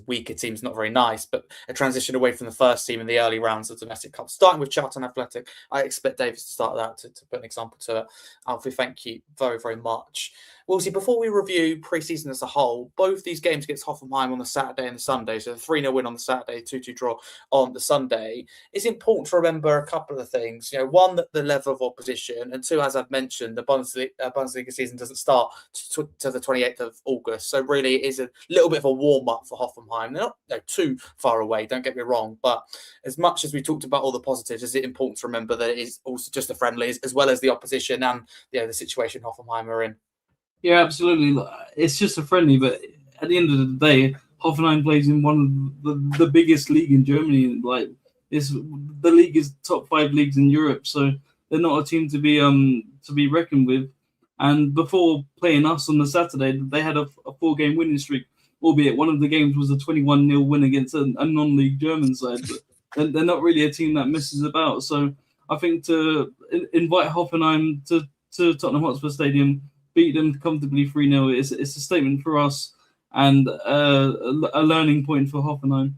weaker team's not very nice, but a transition away from the first team in the early rounds of domestic cups. Starting with Charlton Athletic, I expect Davies to start that to put an example to it. Alfie, thank you very, very much. Wheelsy, before we review pre-season as a whole, both these games against Hoffenheim on the Saturday and the Sunday, so the 3-0 win on the Saturday, 2-2 draw on the Sunday, it's important to remember a couple of things. One, that the level of opposition, and two, as I've mentioned, the Bundesliga season doesn't start to the 28th of August. So really it is a little bit of a warm-up for Hoffenheim. They're not too far away, don't get me wrong, but as much as we talked about all the positives, is it important to remember that it is also just the friendlies as well as the opposition and the situation Hoffenheim are in? Yeah, absolutely. It's just a friendly, but at the end of the day, Hoffenheim plays in one of the biggest league in Germany. Like, the league is top 5 leagues in Europe, so they're not a team to be reckoned with. And before playing us on the Saturday, they had a 4-game winning streak, albeit one of the games was a 21-0 win against a non-league German side. But they're not really a team that messes about. So I think to invite Hoffenheim to Tottenham Hotspur Stadium, beat them comfortably 3-0. It's a statement for us and a learning point for Hoffenheim.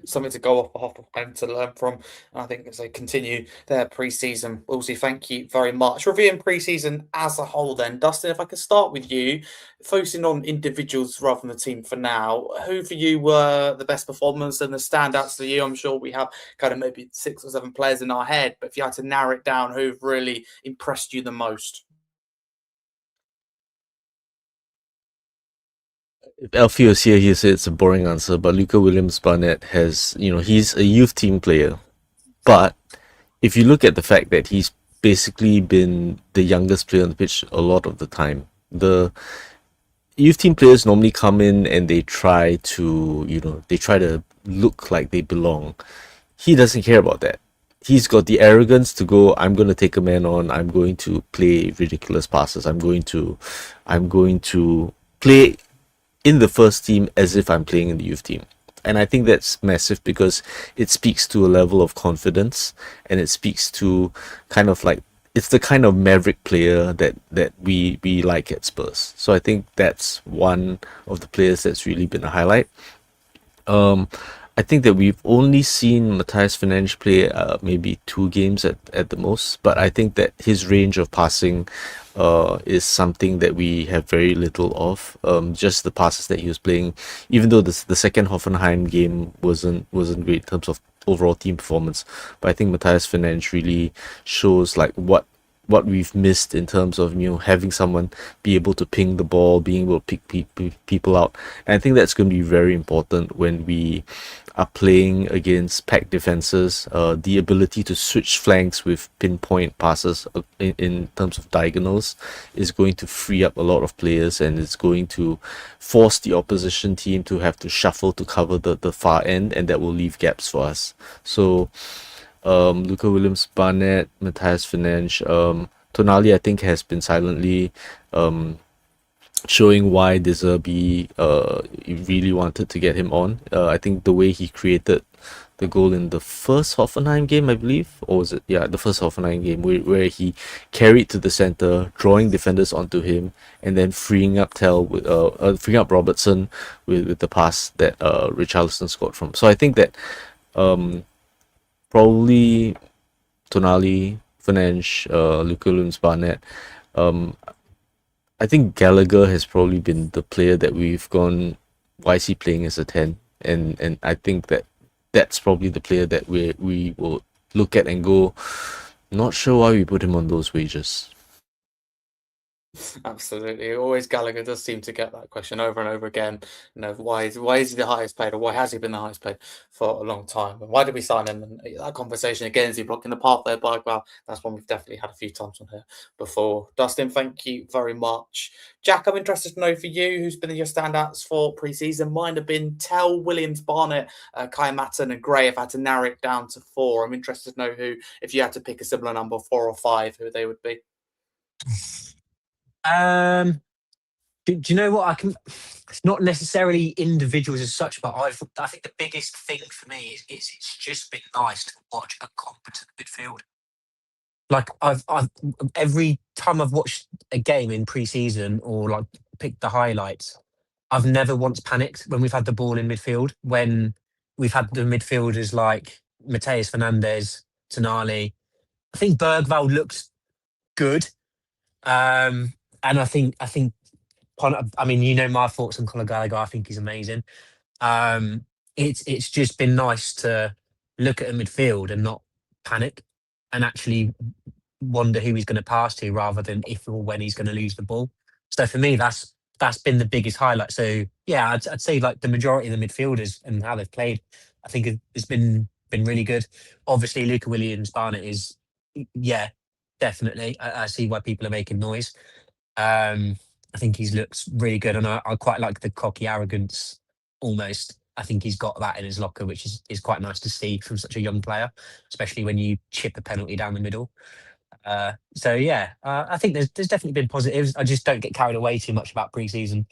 Something to go off for Hoffenheim to learn from. And I think as they continue their pre-season, Wheelsy, thank you very much. Reviewing pre-season as a whole then, Dustin, if I could start with you, focusing on individuals rather than the team for now, who for you were the best performers and the standouts for you? I'm sure we have kind of maybe 6 or 7 players in our head, but if you had to narrow it down, who've really impressed you the most? If Alfie was here, he'd say it's a boring answer, but Luca Williams-Barnett has, he's a youth team player. But if you look at the fact that he's basically been the youngest player on the pitch a lot of the time, the youth team players normally come in and they try to look like they belong. He doesn't care about that. He's got the arrogance to go, I'm going to take a man on, I'm going to play ridiculous passes, I'm going to play in the first team as if I'm playing in the youth team. And I think that's massive because it speaks to a level of confidence, and it speaks to kind of like, it's the kind of maverick player that we like at Spurs. So I think that's one of the players that's really been a highlight. I think that we've only seen Matthias Fernandes play maybe 2 games at the most, but I think that his range of passing is something that we have very little of. Just the passes that he was playing, even though the second Hoffenheim game wasn't great in terms of overall team performance, but I think Matthias Fernandes really shows like what we've missed in terms of having someone be able to ping the ball, being able to pick people out. And I think that's going to be very important when we are playing against packed defenses. The ability to switch flanks with pinpoint passes in terms of diagonals is going to free up a lot of players, and it's going to force the opposition team to have to shuffle to cover the far end, and that will leave gaps for us. So Luca Williams-Barnett, Matthias Fernandes, Tonali I think has been silently showing why De Zerbi really wanted to get him on. I think the way he created the goal in the first Hoffenheim game, I believe, or was it? Yeah, the first Hoffenheim game where he carried to the center, drawing defenders onto him, and then freeing up freeing up Robertson with the pass that Richarlison scored from. So I think that probably Tonali, Fernandes, Luke Williams, Barnett. I think Gallagher has probably been the player that we've gone, why is he playing as a 10? And I think that's probably the player that we will look at and go, not sure why we put him on those wages. Absolutely. Always Gallagher does seem to get that question over and over again. You know, why is he the highest paid, or why has he been the highest paid for a long time? And why did we sign him? And that conversation again, is he blocking the path there by well, that's one we've definitely had a few times on here before. Dustin, thank you very much. Jack, I'm interested to know for you who's been your standouts for pre-season. Mine have been Tell, Williams, Barnett, Kai Matten and Gray. I've had to narrow it down to 4. I'm interested to know who, if you had to pick a similar number, 4 or 5, who they would be. Do you know what I can? It's not necessarily individuals as such, but I think the biggest thing for me is it's just been nice to watch a competent midfield. Like I've every time I've watched a game in pre-season or like picked the highlights, I've never once panicked when we've had the ball in midfield. When we've had the midfielders like Mateus Fernandes, Tonali, I think Bergvall looks good. And I think, I mean, you know my thoughts on Conor Gallagher. I think he's amazing. It's just been nice to look at a midfield and not panic, and actually wonder who he's going to pass to rather than if or when he's going to lose the ball. So for me, that's been the biggest highlight. So yeah, I'd say like the majority of the midfielders and how they've played, I think it's been really good. Obviously, Luca Williams Barnett is, yeah, definitely. I see why people are making noise. I think he's looks really good, and I quite like the cocky arrogance almost. I think he's got that in his locker, which is quite nice to see from such a young player, especially when you chip a penalty down the middle. So yeah, I think there's definitely been positives. I just don't get carried away too much about pre-season.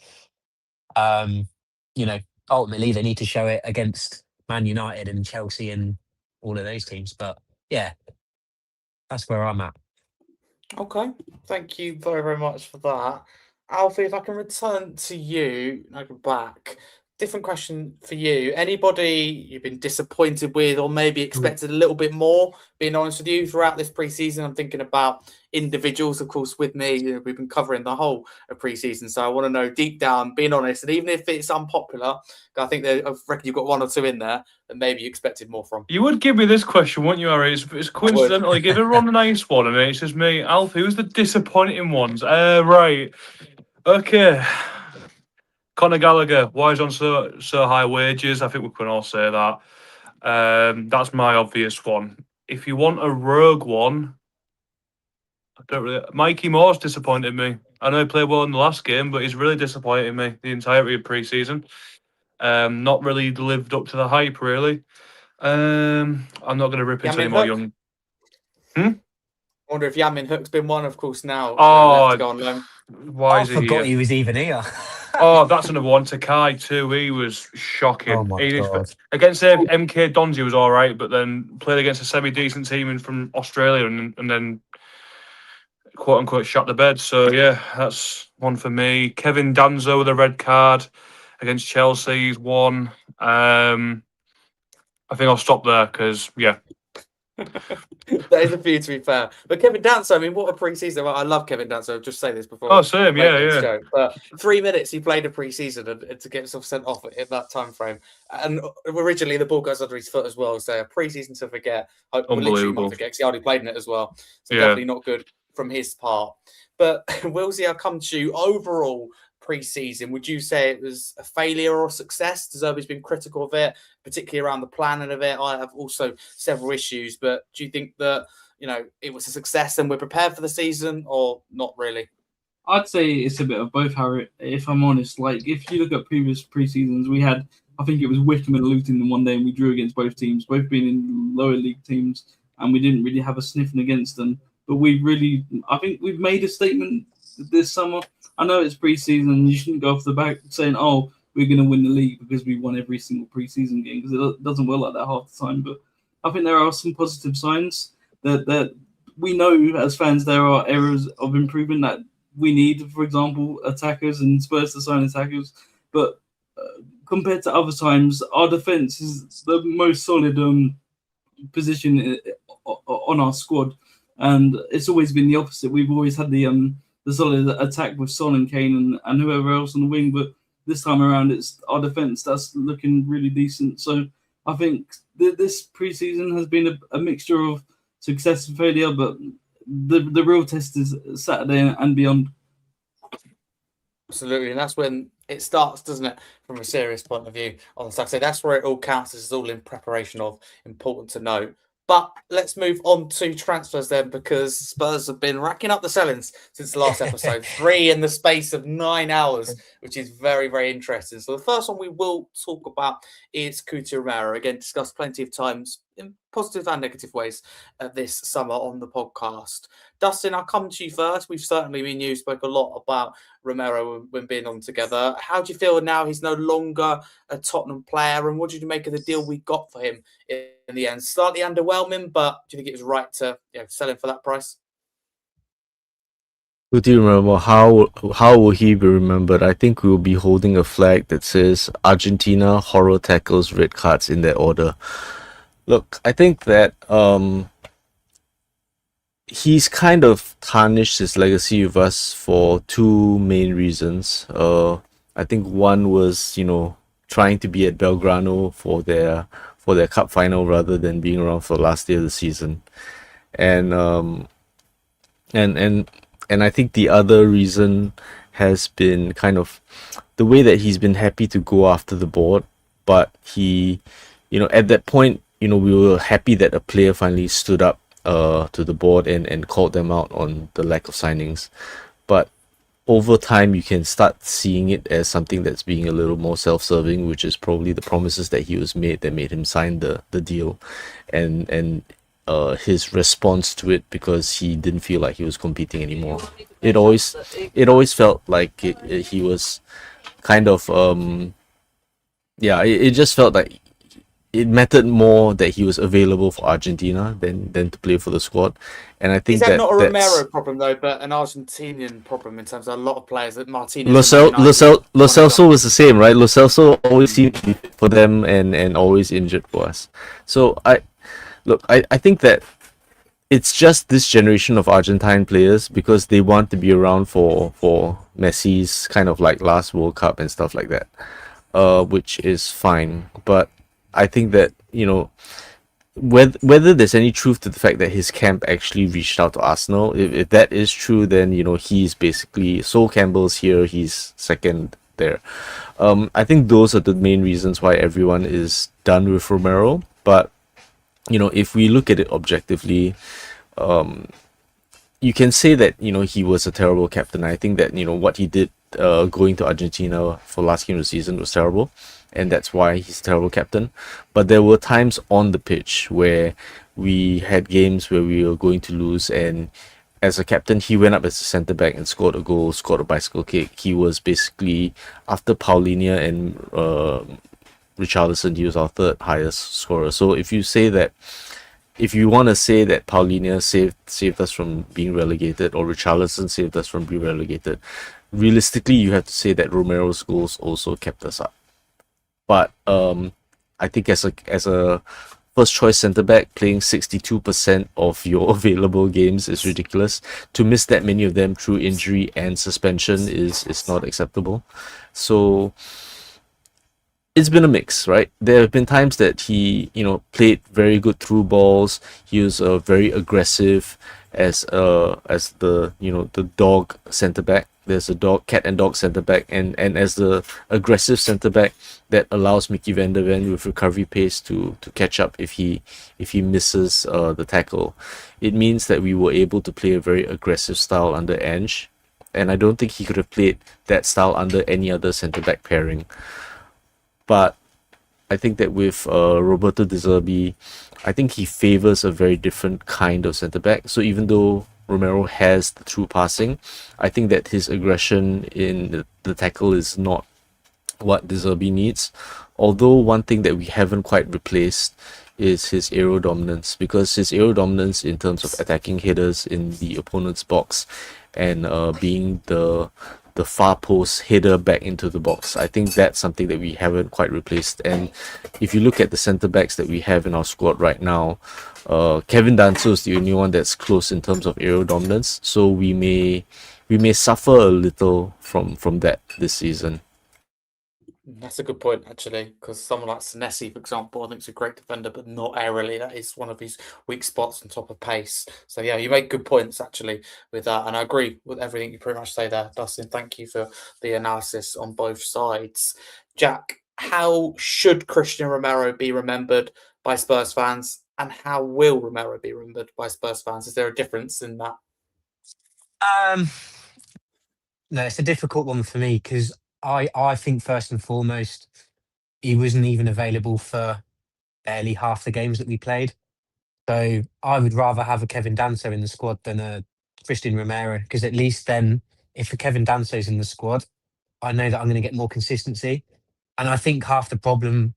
You know, ultimately they need to show it against Man United and Chelsea and all of those teams. But yeah, that's where I'm at. Okay, thank you very, very much for that. Alfie, if I can return to you, I go back. Different question for you. Anybody you've been disappointed with or maybe expected a little bit more, being honest with you, throughout this pre-season? I'm thinking about individuals, of course, with me. You know, we've been covering the whole of pre-season, so I want to know deep down, being honest, and even if it's unpopular, I think I reckon you've got 1 or 2 in there that maybe you expected more from. You would give me this question, wouldn't you, Harry? It's coincidentally give everyone a nice one, and it's just me. Alfie, who's the disappointing ones? Right. Okay. Conor Gallagher, why is on so high wages? I think we can all say that. That's my obvious one. If you want a rogue one, I don't really. Mikey Moore's disappointed me. I know he played well in the last game, but he's really disappointed me the entirety of pre-season. Not really lived up to the hype, really. I'm not going to rip into any more young. I wonder if Yamin Hook's been one, of course, now. Oh, left to go on loan. Why is I forgot he he was even here. Oh, that's another one. Takai too. He was shocking. Oh my God. Against MK Dons, he was all right, but then played against a semi-decent team from Australia, and then quote unquote shot the bed. So yeah, that's one for me. Kevin Danzo with a red card against Chelsea. He's one. I think I'll stop there because yeah. That is a few, to be fair. But Kevin Danso, I mean, what a pre-season. Well, I love Kevin Danso. I'll just say this before. Oh, same, yeah. Show. But 3 minutes he played a pre-season and to get himself sent off in that time frame. And originally the ball goes under his foot as well. So a pre-season to forget. Literally not forget because he already played in it as well. So definitely not good from his part. But Wheelsy, I'll come to you. Overall, pre-season, would you say it was a failure or a success? De Zerbi's been critical of it, particularly around the planning of it. I have also several issues, but do you think that, you know, it was a success and we're prepared for the season, or not really? I'd say it's a bit of both, Harry, if I'm honest. Like, if you look at previous pre-seasons, we had, I think it was Wickham and Luton in one day, and we drew against both teams, both being in lower league teams, and we didn't really have a sniffing against them. But I think we've made a statement this summer. I know it's pre-season. You shouldn't go off the back saying, "Oh, we're going to win the league because we won every single pre-season game," because it doesn't work like that half the time. But I think there are some positive signs that we know as fans there are areas of improvement that we need. For example, attackers, and Spurs to sign attackers. But compared to other times, our defense is the most solid position on our squad, and it's always been the opposite. We've always had the solid attack with Son and Kane and whoever else on the wing, but this time around it's our defense that's looking really decent. So I think this preseason has been a mixture of success and failure, but the real test is Saturday and beyond. Absolutely, and that's when it starts, doesn't it, from a serious point of view on Saturday. That's where it all counts. This is all in preparation of, important to note. But let's move on to transfers then, because Spurs have been racking up the sellings since the last episode. 3 in the space of 9 hours, which is very, very interesting. So the first one we will talk about is Cody Romero. Again, discussed plenty of times in positive and negative ways this summer on the podcast. Dustin, I'll come to you first. We've certainly been you spoke a lot about Romero when being on together. How do you feel now he's no longer a Tottenham player, and what did you make of the deal we got for him in the end? Slightly underwhelming, but do you think it was right to sell him for that price? Who do you remember? How will he be remembered? I think we will be holding a flag that says Argentina, horror tackles, red cards in that order. Look, I think that he's kind of tarnished his legacy with us for 2 main reasons. I think one was, trying to be at Belgrano for their cup final rather than being around for the last day of the season, and I think the other reason has been kind of the way that he's been happy to go after the board, but he, at that point, we were happy that a player finally stood up to the board and called them out on the lack of signings. But over time, you can start seeing it as something that's being a little more self-serving, which is probably the promises that he was made that made him sign the deal, and his response to it, because he didn't feel like he was competing anymore. It always felt like he was kind of it just felt like it mattered more that he was available for Argentina than to play for the squad. And I think is that not a Romero problem though, but an Argentinian problem in terms of a lot of players that Martinez. Lo Celso was the same, right? Lo Celso always seemed to be for them and always injured for us. So I think that it's just this generation of Argentine players, because they want to be around for Messi's kind of like last World Cup and stuff like that, which is fine. But I think that, whether there's any truth to the fact that his camp actually reached out to Arsenal, if that is true, then, he's basically, Sol Campbell's here, he's second there. I think those are the main reasons why everyone is done with Romero. But if we look at it objectively, you can say that, he was a terrible captain. I think that, what he did going to Argentina for last game of the season was terrible, and that's why he's a terrible captain. But there were times on the pitch where we had games where we were going to lose, and as a captain, he went up as a centre-back and scored a goal, scored a bicycle kick. He was basically, after Paulinho and Richarlison, he was our 3rd highest scorer. So if you want to say that Paulinho saved us from being relegated, or Richarlison saved us from being relegated, realistically you have to say that Romero's goals also kept us up. But I think as a first choice centre back, playing 62% of your available games is ridiculous. To miss that many of them through injury and suspension is not acceptable. So it's been a mix, right? There have been times that he, played very good through balls. He was very aggressive as the dog centre back. There's a cat and dog centre back, and as the aggressive centre back that allows Mickey van der Ven with recovery pace to catch up if he misses the tackle. It means that we were able to play a very aggressive style under Ange, and I don't think he could have played that style under any other centre back pairing. But I think that with Roberto De Zerbi, I think he favours a very different kind of centre back. So even though Romero has the true passing. I think that his aggression in the tackle is not what De Zerbi needs. Although one thing that we haven't quite replaced is his aerial dominance, because his aerial dominance in terms of attacking headers in the opponent's box and being the far post header back into the box, I think that's something that we haven't quite replaced. And if you look at the centre backs that we have in our squad right now, Kevin Danso is the only one that's close in terms of aerial dominance, so we may suffer a little from that this season. That's a good point, actually, because someone like Senesi, for example, I think is a great defender, but not aerially. That is one of his weak spots on top of pace. So, yeah, you make good points, actually, with that. And I agree with everything you pretty much say there, Dustin. Thank you for the analysis on both sides. Jack, how should Cristian Romero be remembered by Spurs fans? And how will Romero be remembered by Spurs fans? Is there a difference in that? No, it's a difficult one for me because I think first and foremost, he wasn't even available for barely half the games that we played. So I would rather have a Kevin Danso in the squad than a Cristian Romero, because at least then, if a Kevin Danso's in the squad, I know that I'm going to get more consistency. And I think half the problem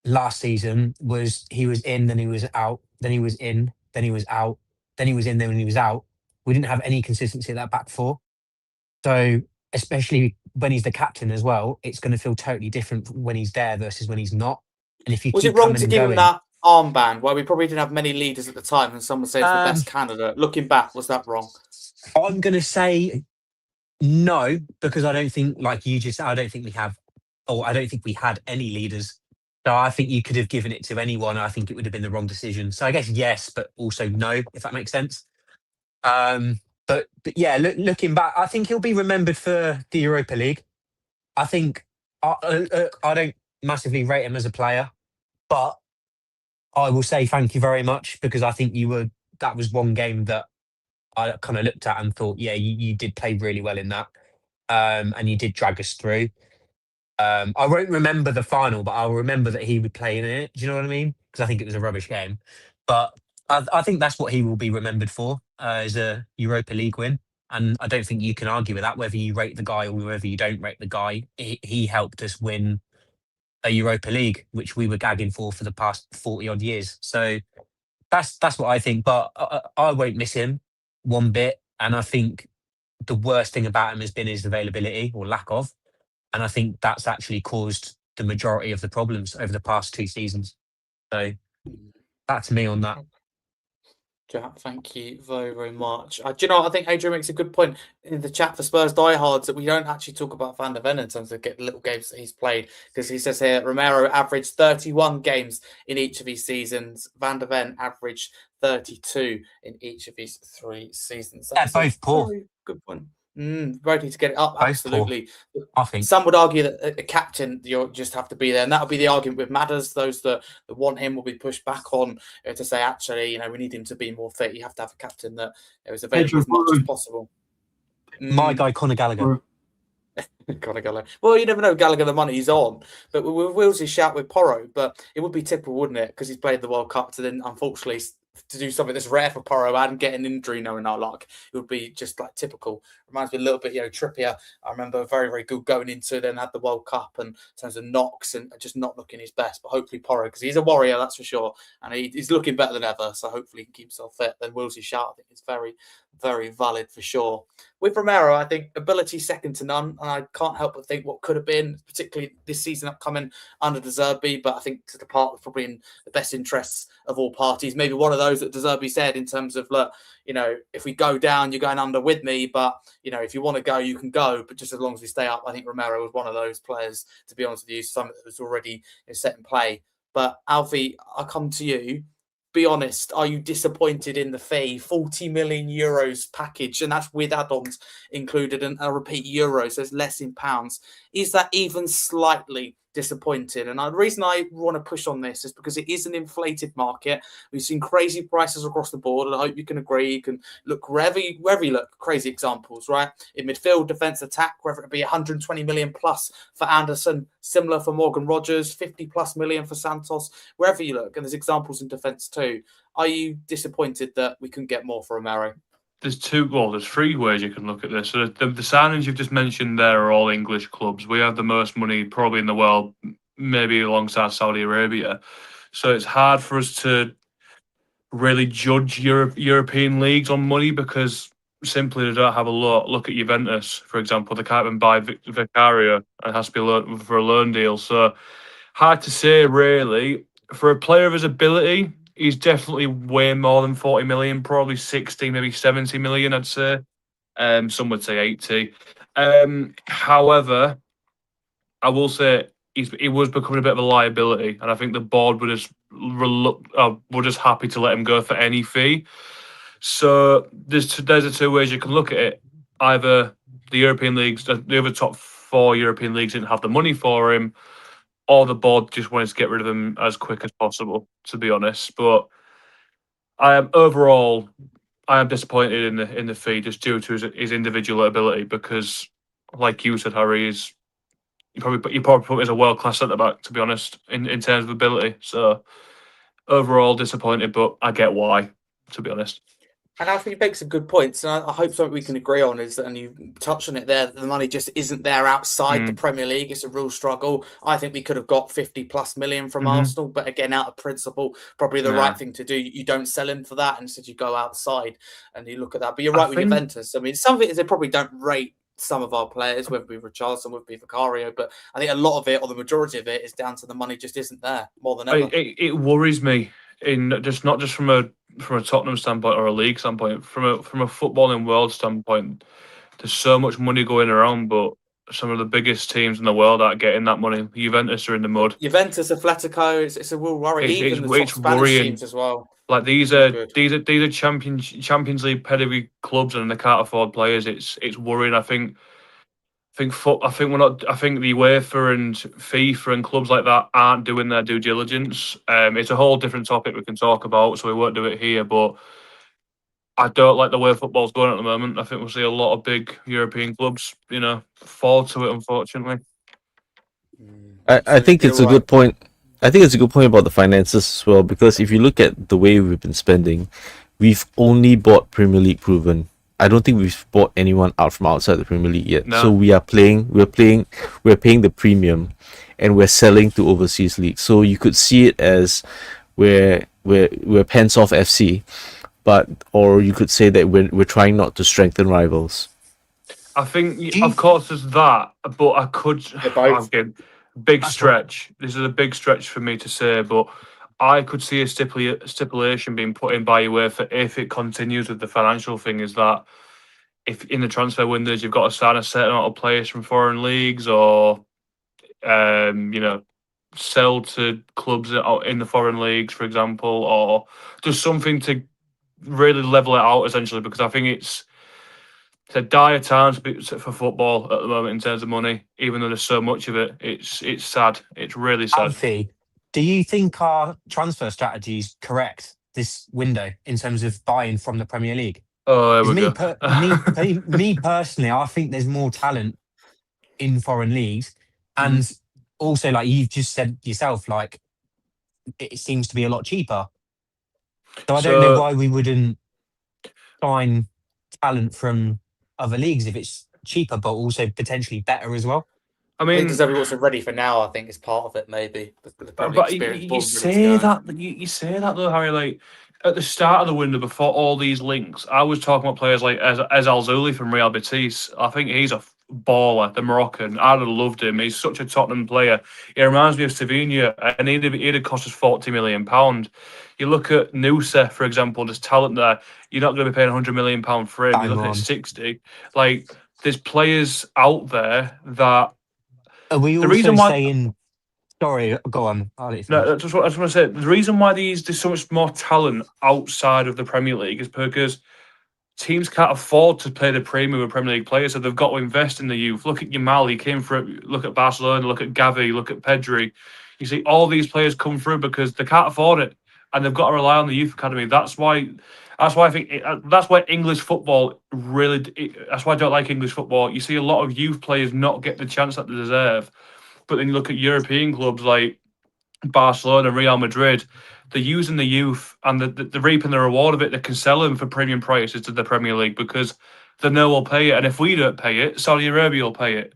last season was he was in, then he was out, then he was in, then he was out, then he was in, then he was out. We didn't have any consistency at that back four. So especially when he's the captain as well, it's going to feel totally different when he's there versus when he's not. And if you Was keep it wrong coming to and give him going, that armband? Well, we probably didn't have many leaders at the time, and someone says the best Um, candidate. Looking back, was that wrong? I'm going to say no, because I don't think, like you just said, I don't think we have, or I don't think we had any leaders. So I think you could have given it to anyone. I think it would have been the wrong decision. So I guess yes, but also no, if that makes sense. But yeah, looking back, I think he'll be remembered for the Europa League. I think I don't massively rate him as a player, but I will say thank you very much, because I think that was one game that I kind of looked at and thought, yeah, you did play really well in that. And you did drag us through. I won't remember the final, but I'll remember that he would play in it. Do you know what I mean? Because I think it was a rubbish game. But I think that's what he will be remembered for, is a Europa League win. And I don't think you can argue with that, whether you rate the guy or whether you don't rate the guy. He helped us win a Europa League, which we were gagging for the past 40 odd years. So that's what I think. But I won't miss him one bit. And I think the worst thing about him has been his availability or lack of. And I think that's actually caused the majority of the problems over the past 2 seasons. So that's me on that. Jack, thank you very, very much. Do you know what? I think Adrian makes a good point in the chat for Spurs diehards that we don't actually talk about Van der Ven in terms of the little games that he's played, because he says here Romero averaged 31 games in each of his seasons. Van der Ven averaged 32 in each of his 3 seasons. Yeah, That's both poor. very good point. Ready to get it up, Both absolutely. I think. Some would argue that a captain, you just have to be there, and that'll be the argument with Madders. Those that want him will be pushed back on to say, actually, we need him to be more fit. You have to have a captain that is available as much as possible. My guy, Conor Gallagher. Conor Gallagher. Well, you never know Gallagher the money he's on, but with Wheelsy shout with Porro, but it would be typical, wouldn't it? Because he's played the World Cup to then, unfortunately, to do something that's rare for Porro and get an injury knowing our luck. It would be just like typical. Reminds me a little bit, Trippier. I remember very, very good going into, then had the World Cup and in terms of knocks and just not looking his best. But hopefully Porro, because he's a warrior, that's for sure. And he's looking better than ever. So hopefully he can keep himself fit. Then Willsy shout, I think it's very, very valid for sure. With Romero, I think ability second to none. And I can't help but think what could have been, particularly this season upcoming under De Zerbi. But I think to the part that's probably in the best interests of all parties. Maybe one of those that De Zerbi said in terms of, look, if we go down, you're going under with me. But, if you want to go, you can go. But just as long as we stay up, I think Romero was one of those players, to be honest with you, something that was already set in play. But Alfie, I'll come to you. Be honest, are you disappointed in the fee? 40 million euros package, and that's with add-ons included, and I repeat, euros, there's less in pounds. Is that even slightly disappointed? And the reason I want to push on this is because it is an inflated market. We've seen crazy prices across the board, and I hope you can agree. You can look wherever you look, crazy examples, right? In midfield, defence, attack, whether it be 120 million plus for Anderson, similar for Morgan Rogers, 50 plus million for Santos, wherever you look, and there's examples in defence too. Are you disappointed that we couldn't get more for Romero? there's three ways you can look at this. So the signings you've just mentioned there are all English clubs. We have the most money probably in the world, maybe alongside Saudi Arabia. So it's hard for us to really judge European leagues on money because simply they don't have a lot. Look at Juventus, for example. They can't even buy Vicario and has to be loaned for a loan deal. So hard to say, really. For a player of his ability, he's definitely way more than 40 million, probably 60, maybe 70 million, I'd say. Some would say 80. However, I will say he was becoming a bit of a liability, and I think the board were just happy to let him go for any fee. So there's the two ways you can look at it. Either the European leagues, the other top four European leagues didn't have the money for him, or the board just wanted to get rid of him as quick as possible, to be honest. But I am disappointed in the fee just due to his individual ability because, like you said, Harry, you probably put him as a world class centre back, to be honest, in terms of ability. So overall disappointed, but I get why, to be honest. And Alfie makes some good points, and I hope something we can agree on is that, and you touched on it there, that the money just isn't there outside the Premier League. It's a real struggle. I think we could have got 50+ million from Arsenal, but again, out of principle, probably the right thing to do. You don't sell him for that, instead you go outside and you look at that. But you're right with Juventus. I mean, some of it is they probably don't rate some of our players, whether it be Richarlison, whether it be Vicario, but I think a lot of it, or the majority of it, is down to the money just isn't there more than ever. It worries me, not just from a Tottenham standpoint or a league standpoint, from a footballing world standpoint. There's so much money going around, but some of the biggest teams in the world aren't getting that money. Juventus are in the mud. Juventus, Atletico, it's a real worry. Even the top Spanish worrying. teams as well. Like these are Champions League pedigree clubs, and they can't afford players. It's worrying. I think the UEFA and FIFA and clubs like that aren't doing their due diligence. It's a whole different topic we can talk about, so we won't do it here. But I don't like the way football's going at the moment. I think we'll see a lot of big European clubs, fall to it, unfortunately. I think it's a good point. I think it's a good point about the finances as well, because if you look at the way we've been spending, we've only bought Premier League proven. I don't think we've bought anyone out from outside the Premier League yet. No. So we're paying the premium, and we're selling to overseas leagues. So you could see it as we're pants off FC, or you could say that we're trying not to strengthen rivals. I think, of course, there's that, but I could. Big stretch. This is a big stretch for me to say, but I could see a stipulation being put in by UEFA if it continues with the financial thing. Is that if in the transfer windows you've got to sign a certain amount of players from foreign leagues, or sell to clubs in the foreign leagues, for example, or just something to really level it out, essentially, because I think it's a dire times for football at the moment in terms of money. Even though there's so much of it, it's sad. It's really sad. Alfie, do you think our transfer strategy is correct this window in terms of buying from the Premier League? Oh, there we go. Me personally, I think there's more talent in foreign leagues, and also, like you've just said yourself, like it seems to be a lot cheaper. So I don't know why we wouldn't find talent from other leagues if it's cheaper, but also potentially better as well. I mean, because everyone's ready for now, I think is part of it, maybe. But you say that though, Harry. Like at the start of the window, before all these links, I was talking about players like Ez Al-Zouli from Real Betis. I think he's a baller, the Moroccan. I'd have loved him. He's such a Tottenham player. He reminds me of Savinho, and he'd have cost us £40 million. You look at Nusa, for example, there's talent there. You're not going to be paying £100 million for him. You look at 60. Like, there's players out there that. Are we also saying? Sorry, go on. No, I just want to say the reason why there's so much more talent outside of the Premier League is because teams can't afford to pay the premium of Premier League players, so they've got to invest in the youth. Look at Yamal, he came through. Look at Barcelona. Look at Gavi. Look at Pedri. You see all these players come through because they can't afford it, and they've got to rely on the youth academy. That's why I think that's why English football that's why I don't like English football. You see a lot of youth players not get the chance that they deserve, but then you look at European clubs like Barcelona, Real Madrid. they're using the youth and they're reaping the reward of it. They can sell them for premium prices to the Premier League because they know we'll pay it. And if we don't pay it, Saudi Arabia will pay it.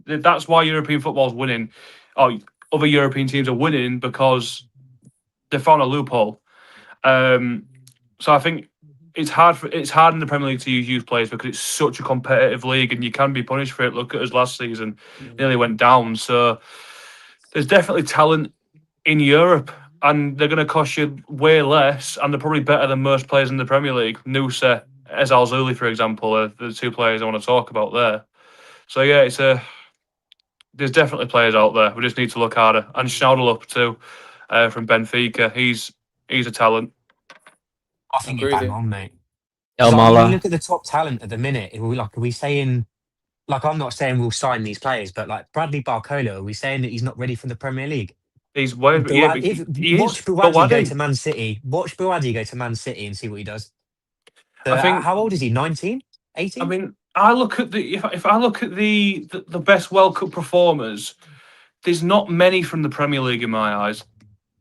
That's why European football's winning. Or other European teams are winning because they found a loophole. So I think it's hard in the Premier League to use youth players because it's such a competitive league and you can be punished for it. Look at us last season, nearly went down. So there's definitely talent in Europe and they're going to cost you way less and they're probably better than most players in the Premier League. Nusa, Ezal Zuli, for example, are the two players I want to talk about there. So yeah, there's definitely players out there. We just need to look harder. And Schnauderlup too, from Benfica. He's a talent. I think you're Agree with bang you. on, mate. El 'Cause, like, when Mala. you look at the top talent at the minute, are we saying, like, I'm not saying we'll sign these players, but like Bradley Barcola, are we saying that he's not ready for the Premier League? He's way, but yeah, but he is. Watch But Buwadi go Wadi, to Man City. Watch Buwadi go to Man City and see what he does. So, I think. how old is he? 19? 18? I mean, I look at if I look at the best World Cup performers, there's not many from the Premier League in my eyes.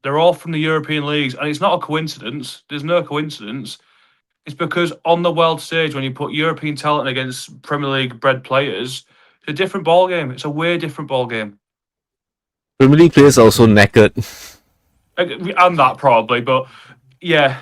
They're all from the European leagues, and it's not a coincidence. There's no coincidence. It's because on the world stage, when you put European talent against Premier League bred players, it's a different ball game. It's a way different ball game. Premier League players are also knackered. And that probably, but yeah,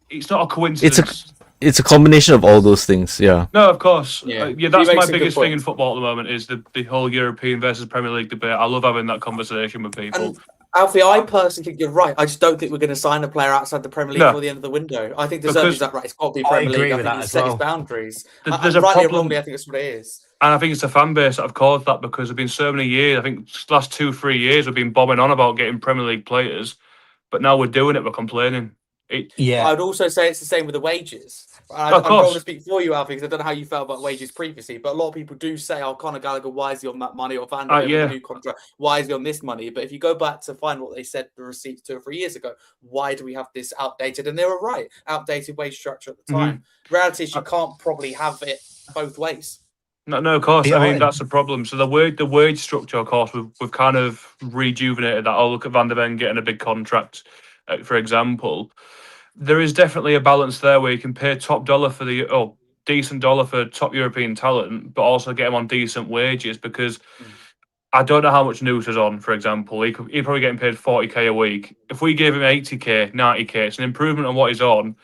it's not a coincidence. It's a combination of all those things. Yeah. No, of course. Yeah. Yeah, that's He my makes a good biggest thing in point. football at the moment is the whole European versus Premier League debate. I love having that conversation with people. And Alfie, I personally think you're right. I just don't think we're going to sign a player outside the Premier League No. before the end of the window. I think Because- Deserby's that right. It's got to be I Premier agree League. I with think that he's as set his well. boundaries. There's a Rightly or problem. wrongly, I think that's what it is. And I think it's the fan base that have caused that because there've been so many years. I think the last 2-3 years we've been bombing on about getting Premier League players, but now we're doing it. We're complaining. Yeah. I'd also say it's the same with the wages. I Of don't want course. to speak for you, Alfie, because I don't know how you felt about wages previously, but a lot of people do say, oh, Conor Gallagher, why is he on that money? Or Van der Beek yeah. with a new contract, why is he on this money? But if you go back to find what they said, the receipts 2 or 3 years ago, why do we have this outdated? And they were right, outdated wage structure at the time. Reality is you can't probably have it both ways. No, of course. Yeah, I mean, that's the problem. So the wage structure, of course, we've kind of rejuvenated that. Oh, look at Van der Ven getting a big contract, for example. There is definitely a balance there where you can pay top dollar for decent dollar for top European talent, but also get him on decent wages because I don't know how much Nusa's on, for example. He's probably getting paid 40k a week. If we gave him 80k, 90k, it's an improvement on what he's on,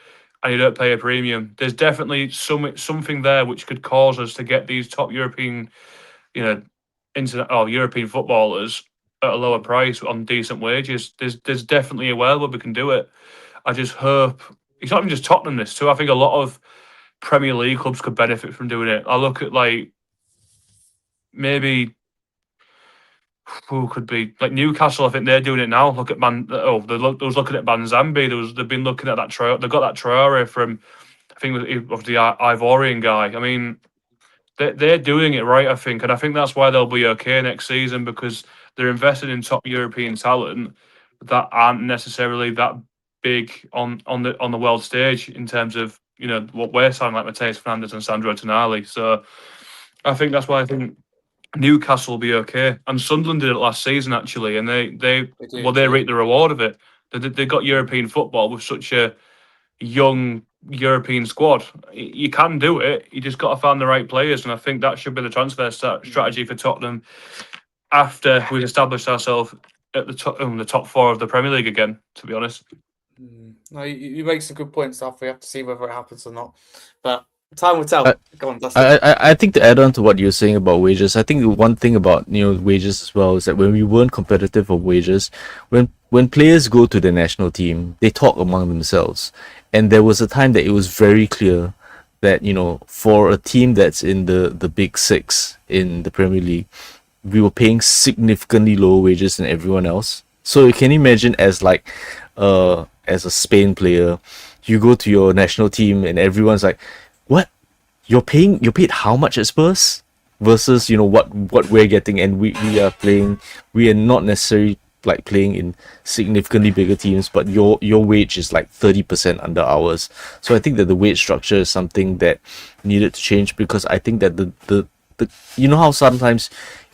and you don't pay a premium. There's definitely something there which could cause us to get these top European, European footballers at a lower price on decent wages. There's definitely a way where we can do it. I just hope it's not even just Tottenham this too. I think a lot of Premier League clubs could benefit from doing it. I look at maybe who could be like Newcastle. I think they're doing it now. Look at they was looking at Banzambi. They've been looking at that Traore. They got that Traore from I think of the Ivorian guy. I mean, they're doing it right. I think, and I think that's why they'll be okay next season because they're invested in top European talent that aren't necessarily that big on the world stage in terms of what we're signing like Mateus Fernandes and Sandro Tonali. So I think that's why I think Newcastle will be okay. And Sunderland did it last season actually, and they reaped the reward of it. They got European football with such a young European squad. You can do it. You just got to find the right players, and I think that should be the transfer strategy for Tottenham after we've established ourselves at the top 4 of the Premier League again. To be honest. No, you make some good points, Alfie. We have to see whether it happens or not. But time will tell. Go on, Dustin. I think to add on to what you're saying about wages, I think the one thing about wages as well is that when we weren't competitive for wages, when players go to the national team, they talk among themselves, and there was a time that it was very clear that for a team that's in the big 6 in the Premier League, we were paying significantly lower wages than everyone else. So you can imagine as a Spain player, you go to your national team and everyone's like, what? You're paid how much at Spurs? Versus, what we're getting, and we are not necessarily like playing in significantly bigger teams, but your wage is like 30% under ours. So I think that the wage structure is something that needed to change because I think that the how sometimes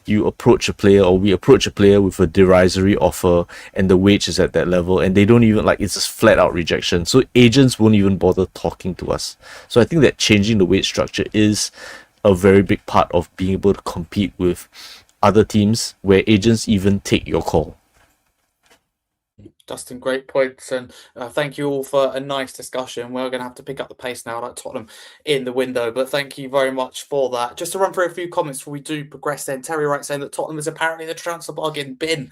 you approach a player, or we approach a player with a derisory offer, and the wage is at that level, and they don't even, like, it's just flat out rejection. So agents won't even bother talking to us. So I think that changing the wage structure is a very big part of being able to compete with other teams where agents even take your call. Dustin, great points, and thank you all for a nice discussion. We're going to have to pick up the pace now, like Tottenham in the window, but thank you very much for that. Just to run through a few comments before we do progress then. Terry Wright saying that Tottenham is apparently the transfer bargain bin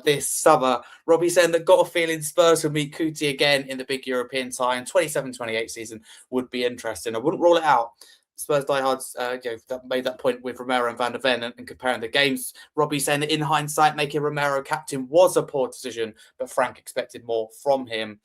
this summer. Robbie saying that got a feeling Spurs will meet Kuti again in the big European tie, 27-28 season would be interesting. I wouldn't rule it out. Spurs diehards that made that point with Romero and Van der Ven and comparing the games. Robbie saying that in hindsight, making Romero captain was a poor decision, but Frank expected more from him.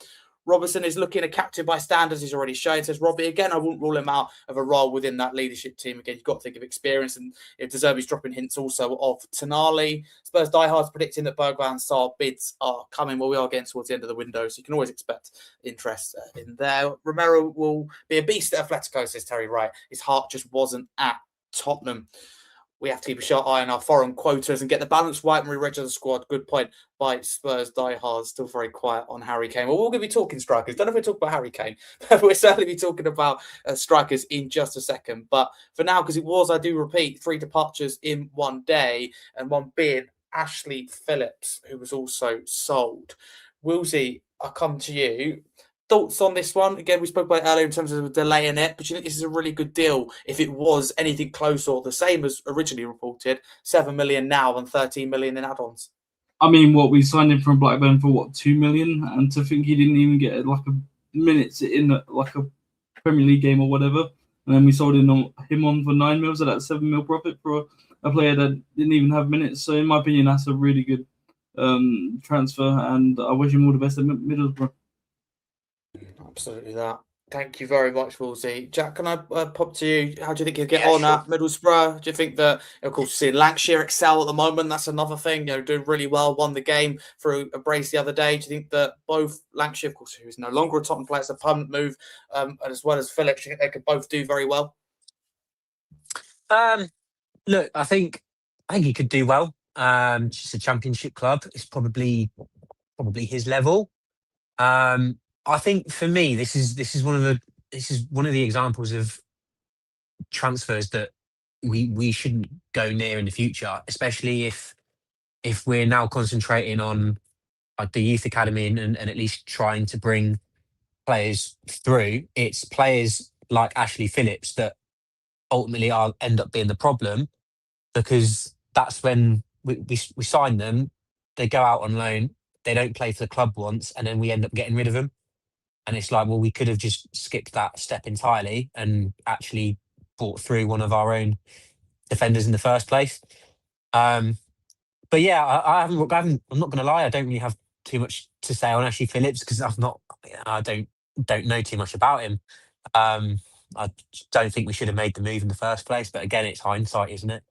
Robertson is looking a captain by standards he's already shown. Says Robbie, again, I wouldn't rule him out of a role within that leadership team. Again, you've got to think of experience, and if De Zerbi's dropping hints also of Tonali. Spurs diehards predicting that Bergwijn and Sarr bids are coming. Well, we are getting towards the end of the window, so you can always expect interest in there. Romero will be a beast at Atletico, says Terry Wright. His heart just wasn't at Tottenham. We have to keep a sharp eye on our foreign quotas and get the balance right when we register the squad. Good point by Spurs diehards. Still very quiet on Harry Kane. Well, we're going to be talking strikers. Don't know if we talk about Harry Kane, but we'll certainly be talking about strikers in just a second. But for now, because it was, I do repeat, 3 departures in one day, and one being Ashley Phillips, who was also sold. Wheelsy, I'll come to you. Thoughts on this one? Again, we spoke about it earlier in terms of delaying it, but you think this is a really good deal if it was anything close or the same as originally reported? 7 million now and 13 million in add-ons. I mean, we signed him from Blackburn for 2 million, and to think he didn't even get like a minutes in like a Premier League game or whatever, and then we sold him on for 9 mil, so that's 7 mil profit for a player that didn't even have minutes. So in my opinion, that's a really good transfer, and I wish him all the best at Middlesbrough. Absolutely that. Thank you very much, Woolsey. Jack, can I pop to you? How do you think he'll get on at Middlesbrough? Do you think that, of course, seeing Lancashire excel at the moment, that's another thing, doing really well, won the game through a brace the other day. Do you think that both Lancashire, of course, who is no longer a Tottenham player, it's a permanent move, as well as Phillips, do you think they could both do very well? Look, I think he could do well. Just a championship club. It's probably his level. I think for me, this is one of the examples of transfers that we shouldn't go near in the future, especially if we're now concentrating on the youth academy and at least trying to bring players through. It's players like Ashley Phillips that ultimately end up being the problem, because that's when we sign them, they go out on loan, they don't play for the club once, and then we end up getting rid of them. And it's like, well, we could have just skipped that step entirely and actually brought through one of our own defenders in the first place. But yeah, I'm not going to lie, I don't really have too much to say on Ashley Phillips because I don't know too much about him. I don't think we should have made the move in the first place, but again, it's hindsight, isn't it?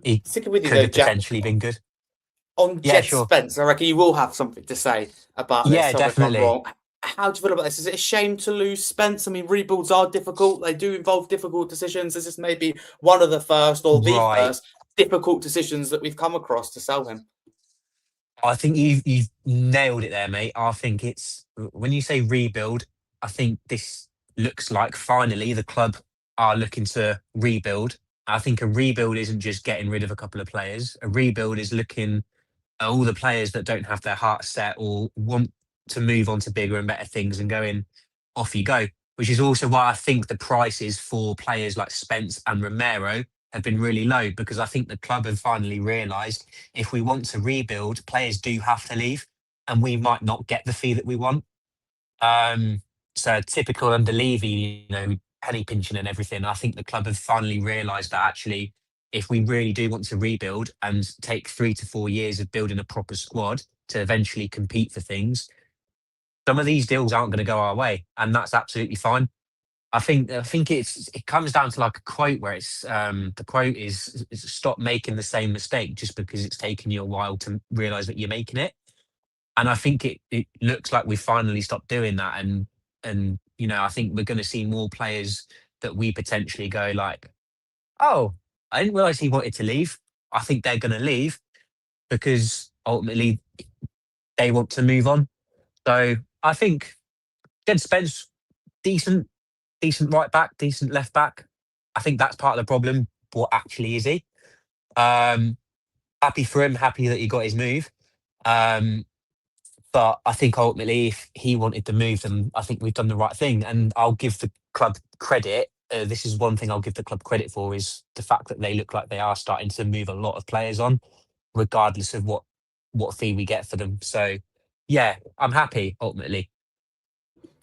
He Sticking with you could though, have Jack, potentially been good. on Yeah, Djed sure. Spence, I reckon you will have something to say about this. Yeah, Tell me if I'm definitely. wrong. How do you feel about this? Is it a shame to lose Spence? I mean, rebuilds are difficult. They do involve difficult decisions. Is this maybe one of the first or the Right. first difficult decisions that we've come across to sell him? I think you've nailed it there, mate. I think it's, when you say rebuild, I think this looks like finally the club are looking to rebuild. I think a rebuild isn't just getting rid of a couple of players. A rebuild is looking at all the players that don't have their heart set or want to move on to bigger and better things and going, off you go. Which is also why I think the prices for players like Spence and Romero have been really low, because I think the club have finally realised if we want to rebuild, players do have to leave, and we might not get the fee that we want. So typical under Levy, penny pinching and everything. I think the club have finally realised that actually, if we really do want to rebuild and take 3 to 4 years of building a proper squad to eventually compete for things, some of these deals aren't going to go our way, and that's absolutely fine. I think it comes down to like a quote where it's the quote is stop making the same mistake just because it's taken you a while to realise that you're making it. And I think it looks like we've finally stopped doing that, and I think we're going to see more players that we potentially go like, oh, I didn't realise he wanted to leave. I think they're going to leave because ultimately they want to move on. So I think Jed Spence, decent right back, decent left back. I think that's part of the problem. What actually is he? Happy for him, happy that he got his move. But I think ultimately, if he wanted to move, then I think we've done the right thing. And I'll give the club credit. This is one thing I'll give the club credit for, is the fact that they look like they are starting to move a lot of players on, regardless of what fee we get for them. So, yeah, I'm happy ultimately.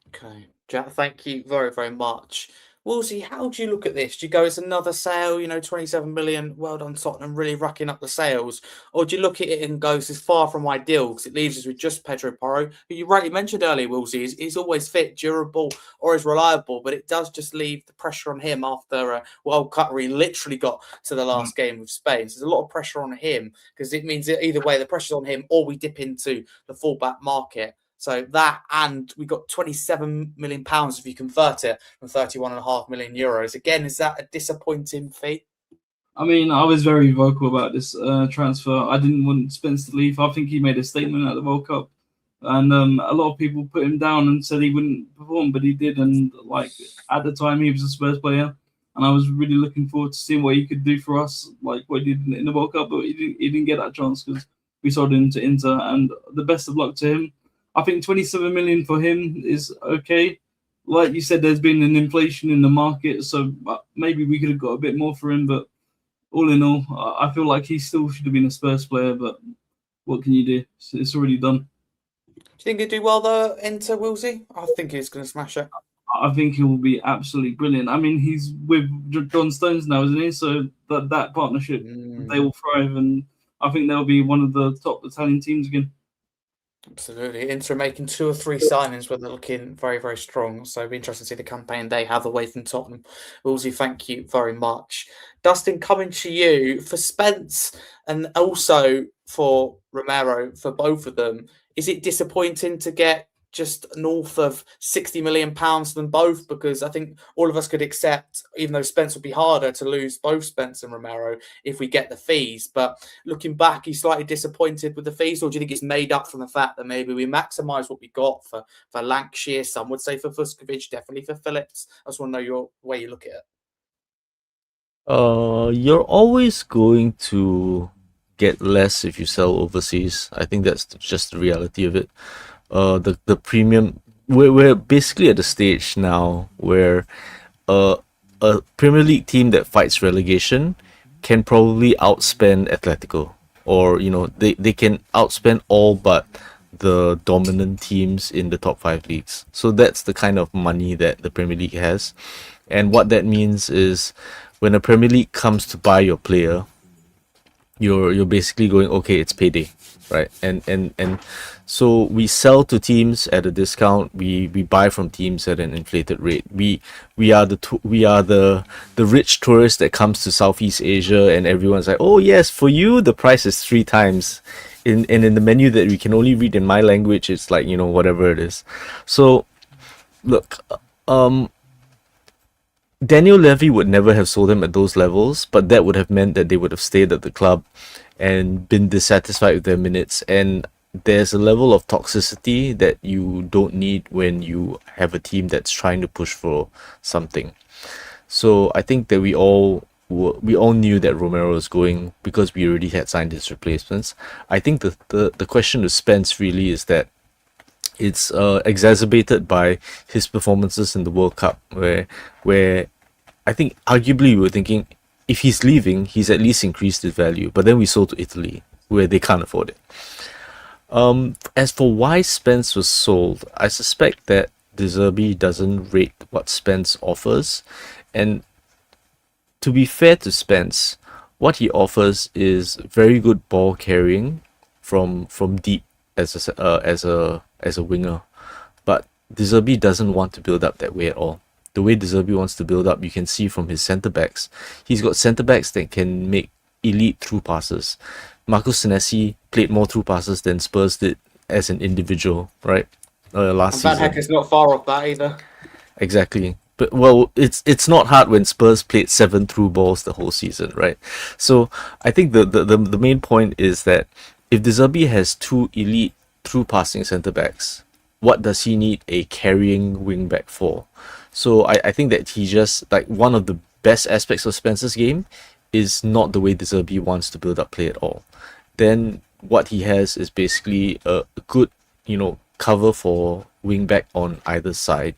Okay, Jack, thank you very, very much. Wheelsy, how do you look at this? Do you go, it's another sale, 27 million, well done Tottenham, really racking up the sales? Or do you look at it and go, this is far from ideal because it leaves us with just Pedro Porro, who you rightly mentioned earlier, Wheelsy, is always fit, durable, or is reliable, but it does just leave the pressure on him after a World Cup where he literally got to the last game with Spain. So there's a lot of pressure on him because it means that either way, the pressure's on him or we dip into the fullback market. So that, and we got £27 million if you convert it from 31.5 million euros. Again, is that a disappointing fee? I mean, I was very vocal about this transfer. I didn't want Spence to leave. I think he made a statement at the World Cup, and a lot of people put him down and said he wouldn't perform, but he did. And like at the time, he was a Spurs player, and I was really looking forward to seeing what he could do for us, like what he did in the World Cup. But he didn't get that chance because we sold him to Inter. And the best of luck to him. I think 27 million for him is okay. Like you said, there's been an inflation in the market, so maybe we could have got a bit more for him. But all in all, I feel like he still should have been a Spurs player. But what can you do? It's already done. Do you think he'd do well though, Inter, Wheelsy? I think he's going to smash it. I think he will be absolutely brilliant. I mean, he's with John Stones now, isn't he? So that partnership, they will thrive, and I think they'll be one of the top Italian teams again. Absolutely. Inter making 2 or 3 signings where they're looking very, very strong. So it'll be interesting to see the campaign they have away from Tottenham. Willsey, thank you very much. Dustin, coming to you for Spence and also for Romero, for both of them. Is it disappointing to get just north of £60 million for them both? Because I think all of us could accept, even though Spence would be harder to lose both Spence and Romero if we get the fees. But looking back, he's slightly disappointed with the fees, or do you think it's made up from the fact that maybe we maximise what we got for Lancashire? Some would say for Vuskovic, definitely for Phillips. I just want to know your way you look at it. You're always going to get less if you sell overseas. I think that's just the reality of it. The premium, we're basically at the stage now where a Premier League team that fights relegation can probably outspend Atletico, or they can outspend all but the dominant teams in the top 5 leagues. So that's the kind of money that the Premier League has. And what that means is when a Premier League comes to buy your player, you're basically going, okay, it's payday, right? And so we sell to teams at a discount. We buy from teams at an inflated rate. We are the rich tourist that comes to Southeast Asia, and everyone's like, oh yes, for you the price is 3 times. In the menu that we can only read in my language, it's like whatever it is. So look, Daniel Levy would never have sold him at those levels, but that would have meant that they would have stayed at the club and been dissatisfied with their minutes. And there's a level of toxicity that you don't need when you have a team that's trying to push for something. So I think that we all knew that Romero was going because we already had signed his replacements. I think the question to Spence really is that it's exacerbated by his performances in the World Cup, where I think arguably we were thinking if he's leaving, he's at least increased his value. But then we sold to Italy, where they can't afford it. As for why Spence was sold, I suspect that De Zerbi doesn't rate what Spence offers, and to be fair to Spence, what he offers is very good ball carrying from deep as a winger, but De Zerbi doesn't want to build up that way at all. The way De Zerbi wants to build up, you can see from his centre backs. He's got centre backs that can make elite through passes. Marcos Senesi played more through passes than Spurs did as an individual, right? Last season. Van Heck is not far off that either. Exactly. But well, it's not hard when Spurs played 7 through balls the whole season, right? So I think the main point is that if De Zerbi has 2 elite through passing centre backs, what does he need a carrying wing back for? So I think that he just, like, one of the best aspects of Spence's game is not the way De Zerbi wants to build up play at all. Then what he has is basically a good, cover for wing back on either side.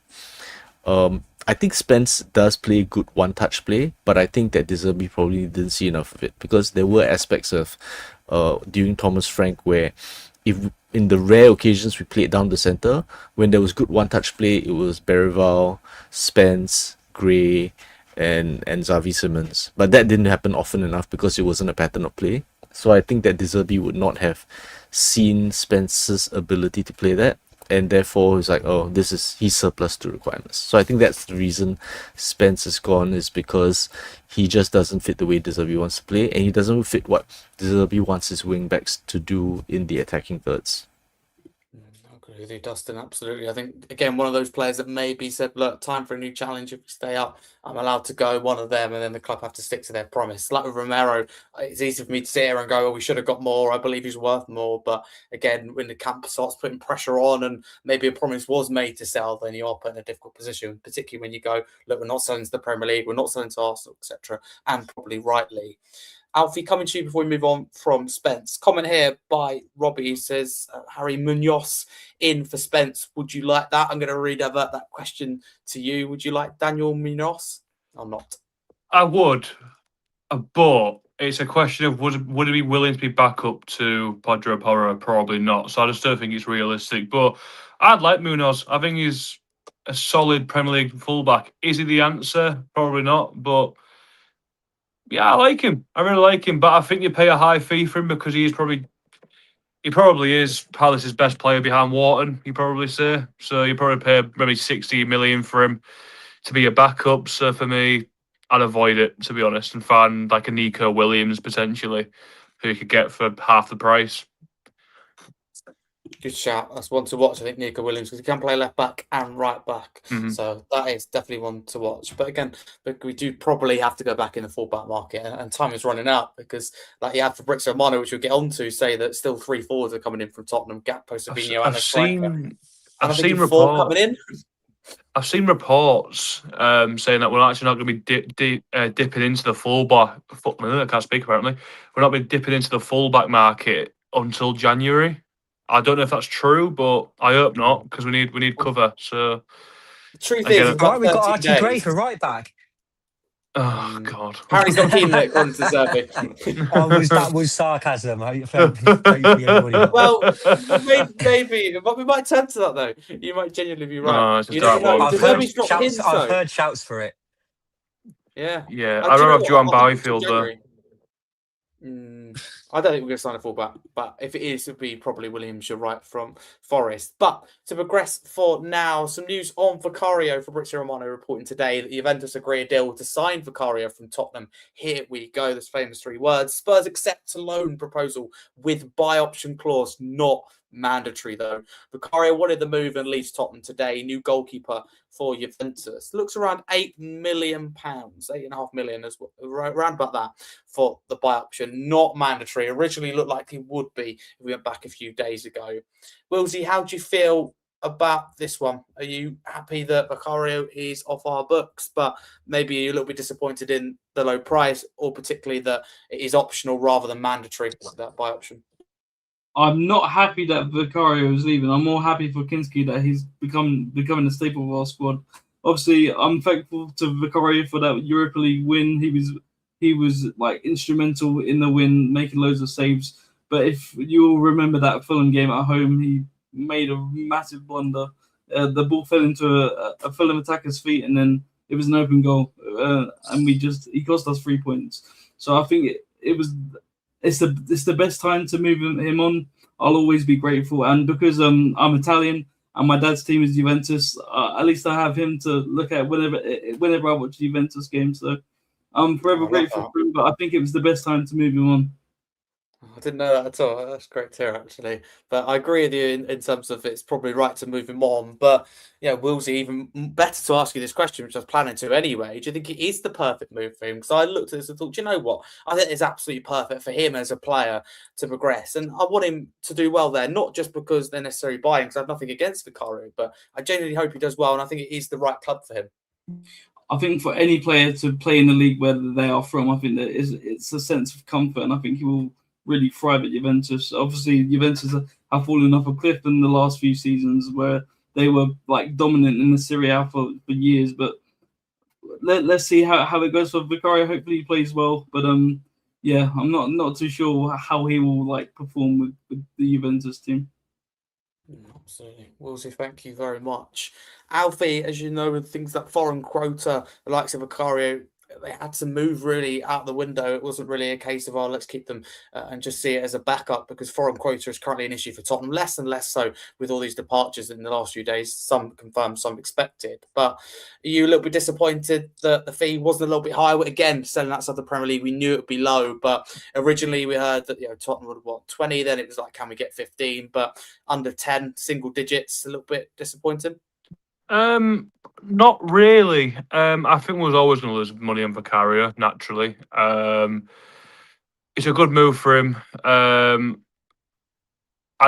I think Spence does play good one-touch play, but I think that De Zerbi probably didn't see enough of it, because there were aspects of during Thomas Frank where, if in the rare occasions we played down the centre, when there was good one-touch play, it was Berrival, Spence, Gray, and Xavi Simons. But that didn't happen often enough because it wasn't a pattern of play. So I think that De Zerbi would not have seen Spence's ability to play that, and therefore he's like, oh, he's surplus to requirements. So I think that's the reason Spence is gone, is because he just doesn't fit the way De Zerbi wants to play, and he doesn't fit what De Zerbi wants his wing backs to do in the attacking thirds. I agree with you, Dustin, absolutely. I think, again, one of those players that maybe said, look, time for a new challenge. If we stay up, I'm allowed to go, one of them, and then the club have to stick to their promise. Like with Romero, it's easy for me to sit here and go, oh, we should have got more. I believe he's worth more. But again, when the camp starts putting pressure on and maybe a promise was made to sell, then you are put in a difficult position, particularly when you go, look, we're not selling to the Premier League, we're not selling to Arsenal, etc., and probably rightly. Alfie, coming to you before we move on from Spence. Comment here by Robbie, who says, Harry Munoz in for Spence. Would you like that? I'm going to redivert that question to you. Would you like Daniel Munoz or not? I would, but it's a question of would he be willing to be back up to Pedro Porro? Probably not. So I just don't think it's realistic. But I'd like Munoz. I think he's a solid Premier League fullback. Is he the answer? Probably not. But yeah, I like him. I really like him. But I think you pay a high fee for him because he probably is Palace's best player behind Wharton, you probably say. So you probably pay maybe 60 million for him to be a backup. So for me, I'd avoid it, to be honest, and find like a Nico Williams potentially, who you could get for half the price. Good shout. That's one to watch, I think, Nico Williams, because he can play left back and right back. Mhm. So that is definitely one to watch. But again, we do probably have to go back in the full-back market, and time is running out, because like you have Fabrizio Romano, which we'll get on to, say that still 3 forwards are coming in from Tottenham, Gakpo, Savinho, and a striker. I've seen four coming in. I've seen reports saying that we're actually not going to be dipping into the fullback. I can't speak apparently. We're not going to be dipping into the fullback market until January. I don't know if that's true, but I hope not, because we need cover. So the truth is, right, we've got Archie Gray for right back. Oh God! Harry's not keen on it, according to Survey. That was sarcasm. Well, maybe we might turn to that though. You might genuinely be right. No, I've heard shouts for it. Yeah. I'd rather have Johan Barfield though. I don't think we're going to sign a fullback, but if it is, it'll be probably Williams, you're right, from Forest. But to progress for now, some news on Vicario. Fabrizio Romano reporting today that Juventus agree a deal to sign Vicario from Tottenham. Here we go, those famous 3 words. Spurs accept a loan proposal with buy option clause, not mandatory though. Vicario wanted the move and leaves Tottenham today. New goalkeeper for Juventus. Looks around £8 million, 8.5 million, as well, around about that for the buy option, not mandatory. Originally looked like he would be if we went back a few days ago. Wheelsy, how do you feel about this one? Are you happy that Vicario is off our books, but maybe you're a little bit disappointed in the low price, or particularly that it is optional rather than mandatory, that buy option? I'm not happy that Vicario is leaving. I'm more happy for Kinski that he's becoming a staple of our squad. Obviously, I'm thankful to Vicario for that Europa League win. He was like instrumental in the win, making loads of saves. But if you'll remember that Fulham game at home, he made a massive blunder. The ball fell into a Fulham attacker's feet, and then it was an open goal, and he cost us 3 points. So I think it's the best time to move him on. I'll always be grateful, and because I'm Italian and my dad's team is Juventus, at least I have him to look at whenever I watch Juventus games. So I'm forever grateful for him, but I think it was the best time to move him on. I didn't know that at all. That's great to hear, actually. But I agree with you in terms of it's probably right to move him on. But yeah, Willsy, even better to ask you this question, which I was planning to anyway. Do you think it is the perfect move for him? Because I looked at this and thought, do you know what? I think it's absolutely perfect for him as a player to progress. And I want him to do well there, not just because they're necessarily buying, because I have nothing against Vicario, but I genuinely hope he does well. And I think it is the right club for him. I think for any player to play in the league where they are from, I think that it's a sense of comfort, and I think he will really thrive at Juventus. Obviously, Juventus have fallen off a cliff in the last few seasons where they were like dominant in the Serie A for years. But let's see how it goes for Vicario. Hopefully, he plays well. But yeah, I'm not too sure how he will like perform with the Juventus team. Absolutely. Willsy, thank you very much. Alfie, as you know, with things like foreign quota, the likes of Vicario, they had to move really out the window. It wasn't really a case of, oh, let's keep them and just see it as a backup, because foreign quota is currently an issue for Tottenham, less and less so with all these departures in the last few days, some confirmed, some expected. But are you a little bit disappointed that the fee wasn't a little bit higher? Again, selling outside the Premier League, we knew it would be low, but originally we heard that Tottenham would want 20, then it was like, can we get 15? But under 10, single digits, a little bit disappointing. Not really. I think we was always going to lose money on Vicario, naturally. It's a good move for him. I'd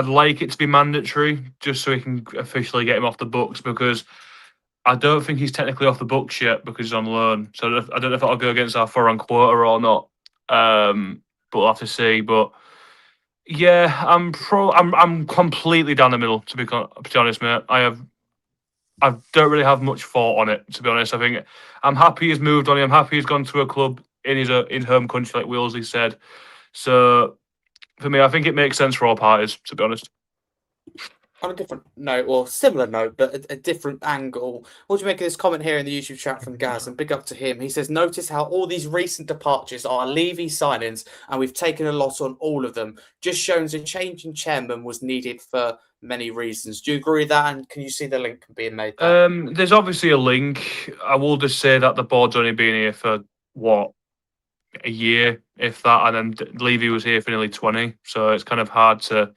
like it to be mandatory, just so we can officially get him off the books, because I don't think he's technically off the books yet because he's on loan. So I don't know if that'll go against our foreign quota or not. But we'll have to see. But yeah, I'm completely down the middle, to be honest, mate. I don't really have much thought on it, to be honest. I think I'm happy he's moved on. I'm happy he's gone to a club in his home country, like Wheelsy said. So for me, I think it makes sense for all parties, to be honest. On a different note, or similar note, but a different angle, what do you make of this comment here in the YouTube chat from Gaz? And big up to him. He says, notice how all these recent departures are Levy signings, and we've taken a lot on all of them. Just shows a change in chairman was needed for many reasons. Do you agree with that? And can you see the link being made there? There's obviously a link. I will just say that the board's only been here for, what, a year, if that, and then Levy was here for nearly 20. So it's kind of hard to...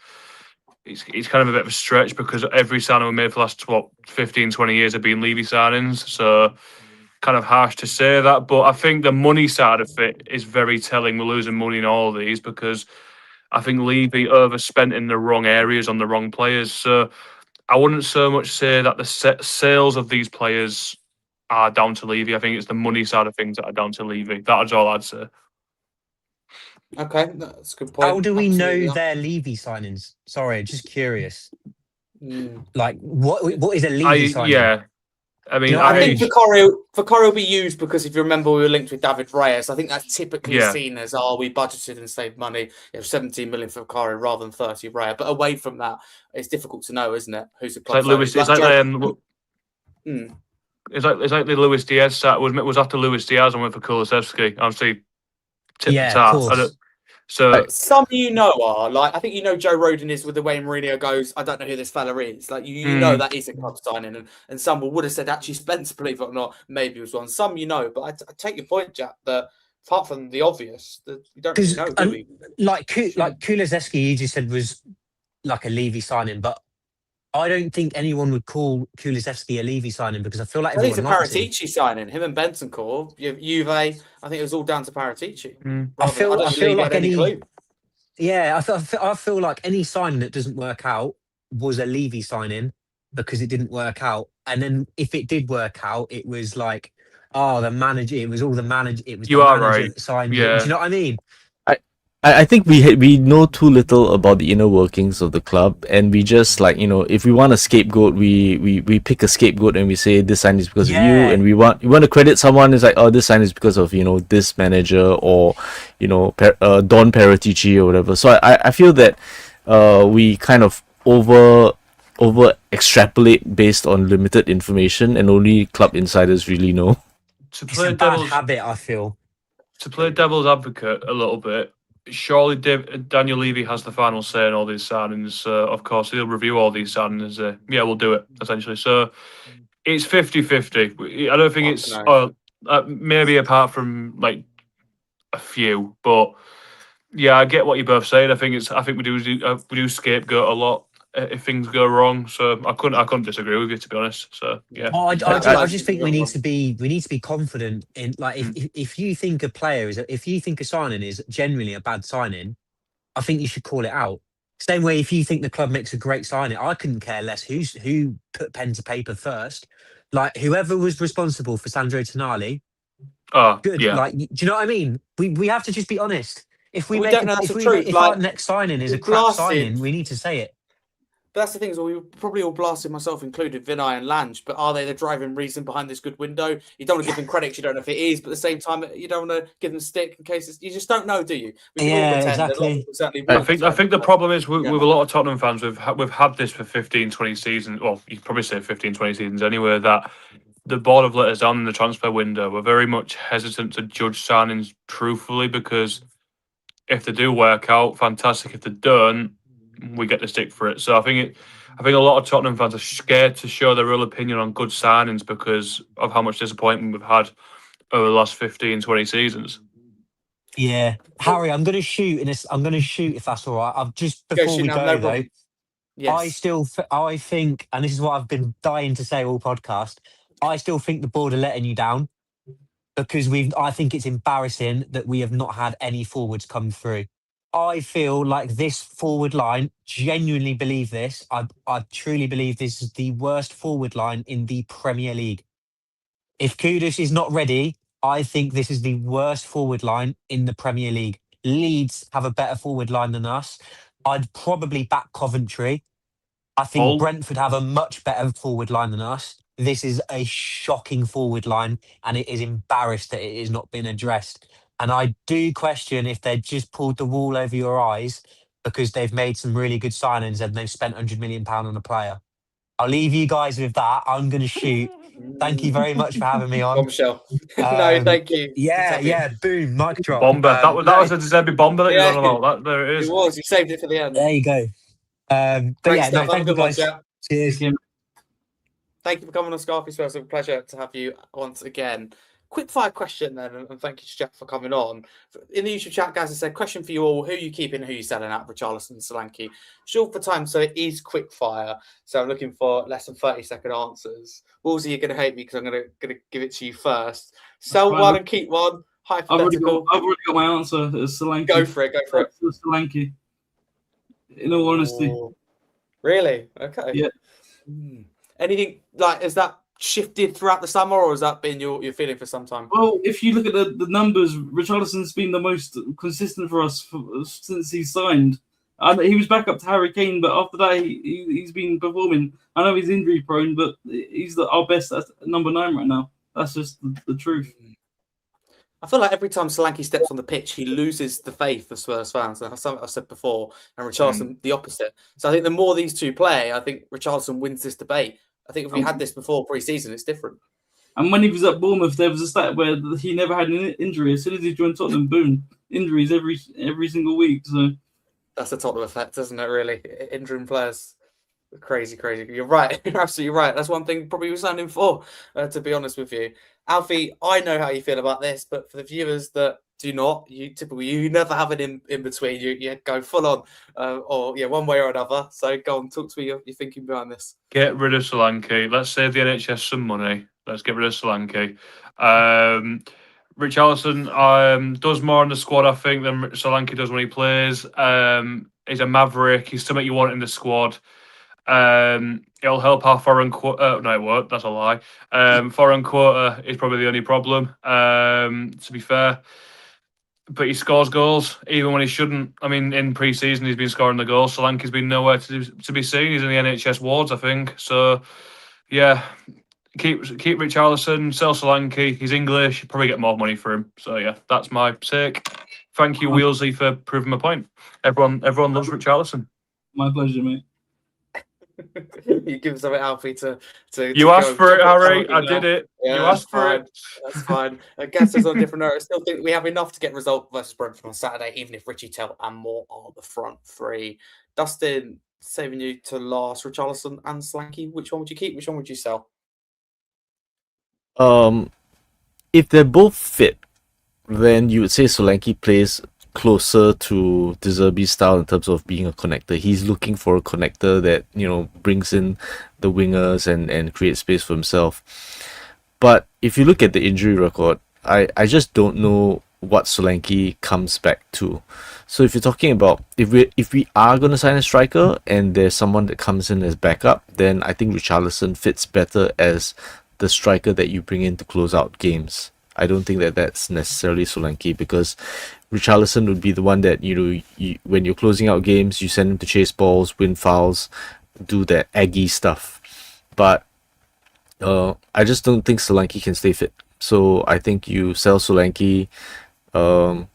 It's kind of a bit of a stretch, because every signing we made for the last 15, 20 years have been Levy signings. So kind of harsh to say that. But I think the money side of it is very telling. We're losing money in all of these because I think Levy overspent in the wrong areas on the wrong players. So I wouldn't so much say that the sales of these players are down to Levy. I think it's the money side of things that are down to Levy. That's all I'd say. Okay, that's a good point. How do we know they're Levy signings? Sorry, just curious. Like, what is a Levy signing? Yeah. I mean, I think Vicario will be used because if you remember, we were linked with David Reyes. I think that's typically seen as, we budgeted and saved money. 17 million for Vicario rather than 30 Reyes. But away from that, it's difficult to know, isn't it? Who's the club? It's like the Luis Diaz set was after Luis Diaz and went for Kulusevski. Obviously, of course. So some are like, I think Joe Rodon is with the way Mourinho goes, I don't know who this fella is. Like you know that is a club signing, and some would have said actually Spence, believe it or not, maybe was one. Some but I take your point, Jack, that apart from the obvious, that we don't really know, do we? Like Kulusevski, you just said was like a Levy signing, but I don't think anyone would call Kulusevski a Levy signing because I feel like he's a Paratici signing. Him and Bentancur, Juve. I think it was all down to Paratici. I feel like any Yeah, I feel like any signing that doesn't work out was a Levy signing because it didn't work out, and then if it did work out, it was like, the manager. It was all the manager. It was you the are manager right. that signed it. Yeah. Do you know what I mean? I think we know too little about the inner workings of the club, and we just if we want a scapegoat, we pick a scapegoat and we say this sign is because of you, and we want to credit someone. It's like, this sign is because of this manager or Don Paratici or whatever. So I feel that we kind of over extrapolate based on limited information, and only club insiders really know. It's a bad habit, I feel. To play devil's advocate a little bit, surely Daniel Levy has the final say in all these signings. Of course, he'll review all these signings. We'll do it, essentially. So it's 50-50. I don't think maybe apart from like a few, but Yeah, I get what you're both saying. I think we do scapegoat a lot if things go wrong. So I couldn't disagree with you, to be honest. So yeah. I just think we need to be confident in, like, if you think a player if you think a signing is genuinely a bad signing, I think you should call it out. Same way, if you think the club makes a great signing, I couldn't care less who put pen to paper first. Like, whoever was responsible for Sandro Tonali, Oh good. yeah. Like, do you know what I mean? We have to just be honest. If we We make don't know that's the if truth. our Like, next signing is we a crap blasted. signing, we need to say it. But that's the thing, is we probably all blasted, myself included, Vinay and Lange. But are they the driving reason behind this good window? You don't want to give them credit, you don't know if it is, but at the same time, you don't want to give them stick in case you just don't know, do you? We can all pretend. Exactly. A lot of people certainly I would. think the problem is with a lot of Tottenham fans, we've had this for 15, 20 seasons. Well, you could probably say 15, 20 seasons anyway. That the board have let us down in the transfer window. We're very much hesitant to judge signings truthfully, because if they do work out, fantastic. If they don't, we get the stick for it. So I think a lot of Tottenham fans are scared to show their real opinion on good signings because of how much disappointment we've had over the last 15, 20 seasons. Yeah, Harry, I'm going to shoot if that's all right. I've just before we go though. Yes. I think, and this is what I've been dying to say all podcast, I still think the board are letting you down, because I think it's embarrassing that we have not had any forwards come through. I feel like this forward line, genuinely believe this. I truly believe this is the worst forward line in the Premier League. If Kudus is not ready, I think this is the worst forward line in the Premier League. Leeds have a better forward line than us. I'd probably back Coventry. I think Brentford have a much better forward line than us. This is a shocking forward line, and it is embarrassed that it has not been addressed. And I do question if they just pulled the wool over your eyes because they've made some really good signings and they've spent £100 million on a player. I'll leave you guys with that. I'm going to shoot. Thank you very much for having me on. Bombshell. No, thank you. Yeah. Boom. Mic drop. Bomber. That was a Deserby bomber that you're on about. There it is. It was. You saved it for the end. There you go. But Great yeah, stuff. no, thank you guys. Cheers. Thank you for coming on Scarfey Spurs. It's a pleasure to have you once again. Quick fire question then, and thank you to Jeff for coming on. In the YouTube chat, guys, I said, question for you all: who are you keeping, who are you selling out? Richarlison and Solanke. Short for time, so it is quick fire. So I'm looking for less than 30-second answers. Wheelsy, you're going to hate me because I'm going to give it to you first. Sell one and keep one. Hypothetical. I've already got my answer. It's Solanke. Go for it. Solanke. In all honesty. Really? Okay. Yeah. Anything like, has that shifted throughout the summer, or has that been your feeling for some time? Well, if you look at the numbers, Richarlison's been the most consistent for us since he signed. And he was back up to Harry Kane, but after that, he's been performing. I know he's injury prone, but he's our best at number 9 right now. That's just the truth. I feel like every time Solanke steps on the pitch, he loses the faith of Spurs fans. And that's something I've said before, and Richarlison the opposite. So I think the more these two play, I think Richarlison wins this debate. I think if we had this before pre-season, it's different. And when he was at Bournemouth, there was a stat where he never had an injury. As soon as he joined Tottenham, boom, injuries every single week. So that's the Tottenham effect, isn't it? Really, injuring players. Crazy. You're right. You're absolutely right. That's one thing probably we're standing for, to be honest with you. Alfie, I know how you feel about this, but for the viewers that do not, you never have it in between. You go full on, one way or another. So go on, talk to me. You're thinking behind this. Get rid of Solanke. Let's save the NHS some money. Let's get rid of Solanke. Richarlison does more in the squad, I think, than Solanke does when he plays. He's a maverick. He's something you want in the squad. It'll help our foreign quota. No, it won't. That's a lie. Foreign quota is probably the only problem, to be fair. But he scores goals even when he shouldn't. I mean, in pre-season, he's been scoring the goals. Solanke's been nowhere to be seen. He's in the NHS wards, I think. So, yeah, keep Richarlison, sell Solanke. He's English. You probably get more money for him. So, yeah, that's my take. Thank you, Wheelsy, for proving my point. Everyone loves Richarlison. My pleasure, mate. You give something, Alfie, to you asked for it, Harry. I did it. Yeah, you asked for it. That's fine. I guess there's on a different note. I still think we have enough to get result versus Brentford on Saturday, even if Richie Tell and Moore are the front three. Dustin, saving you to last, Richarlison and Solanke. Which one would you keep? Which one would you sell? If they're both fit, then you would say Solanke plays closer to De Zerbi's style in terms of being a connector. He's looking for a connector that, brings in the wingers and creates space for himself. But if you look at the injury record, I just don't know what Solanke comes back to. So if you're talking about if we are going to sign a striker and there's someone that comes in as backup, then I think Richarlison fits better as the striker that you bring in to close out games. I don't think that that's necessarily Solanke, because Richarlison would be the one that, when you're closing out games, you send him to chase balls, win fouls, do that Aggie stuff. But I just don't think Solanke can stay fit. So I think you sell Solanke, send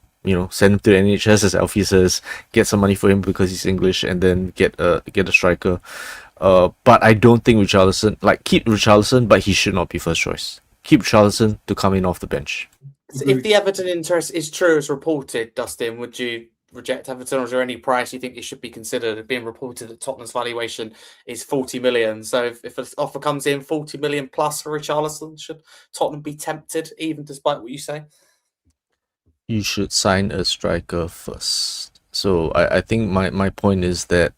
him to the NHS, as Alfie says, get some money for him because he's English, and then get a striker. But I don't think Richarlison, keep Richarlison, but he should not be first choice. Keep Richarlison to come in off the bench. So if the Everton interest is true as reported, Dustin, would you reject Everton, or is there any price you think it should be considered? Being reported that Tottenham's valuation is 40 million. So if an offer comes in 40 million plus for Richarlison, should Tottenham be tempted, even despite what you say? You should sign a striker first. So I think my point is that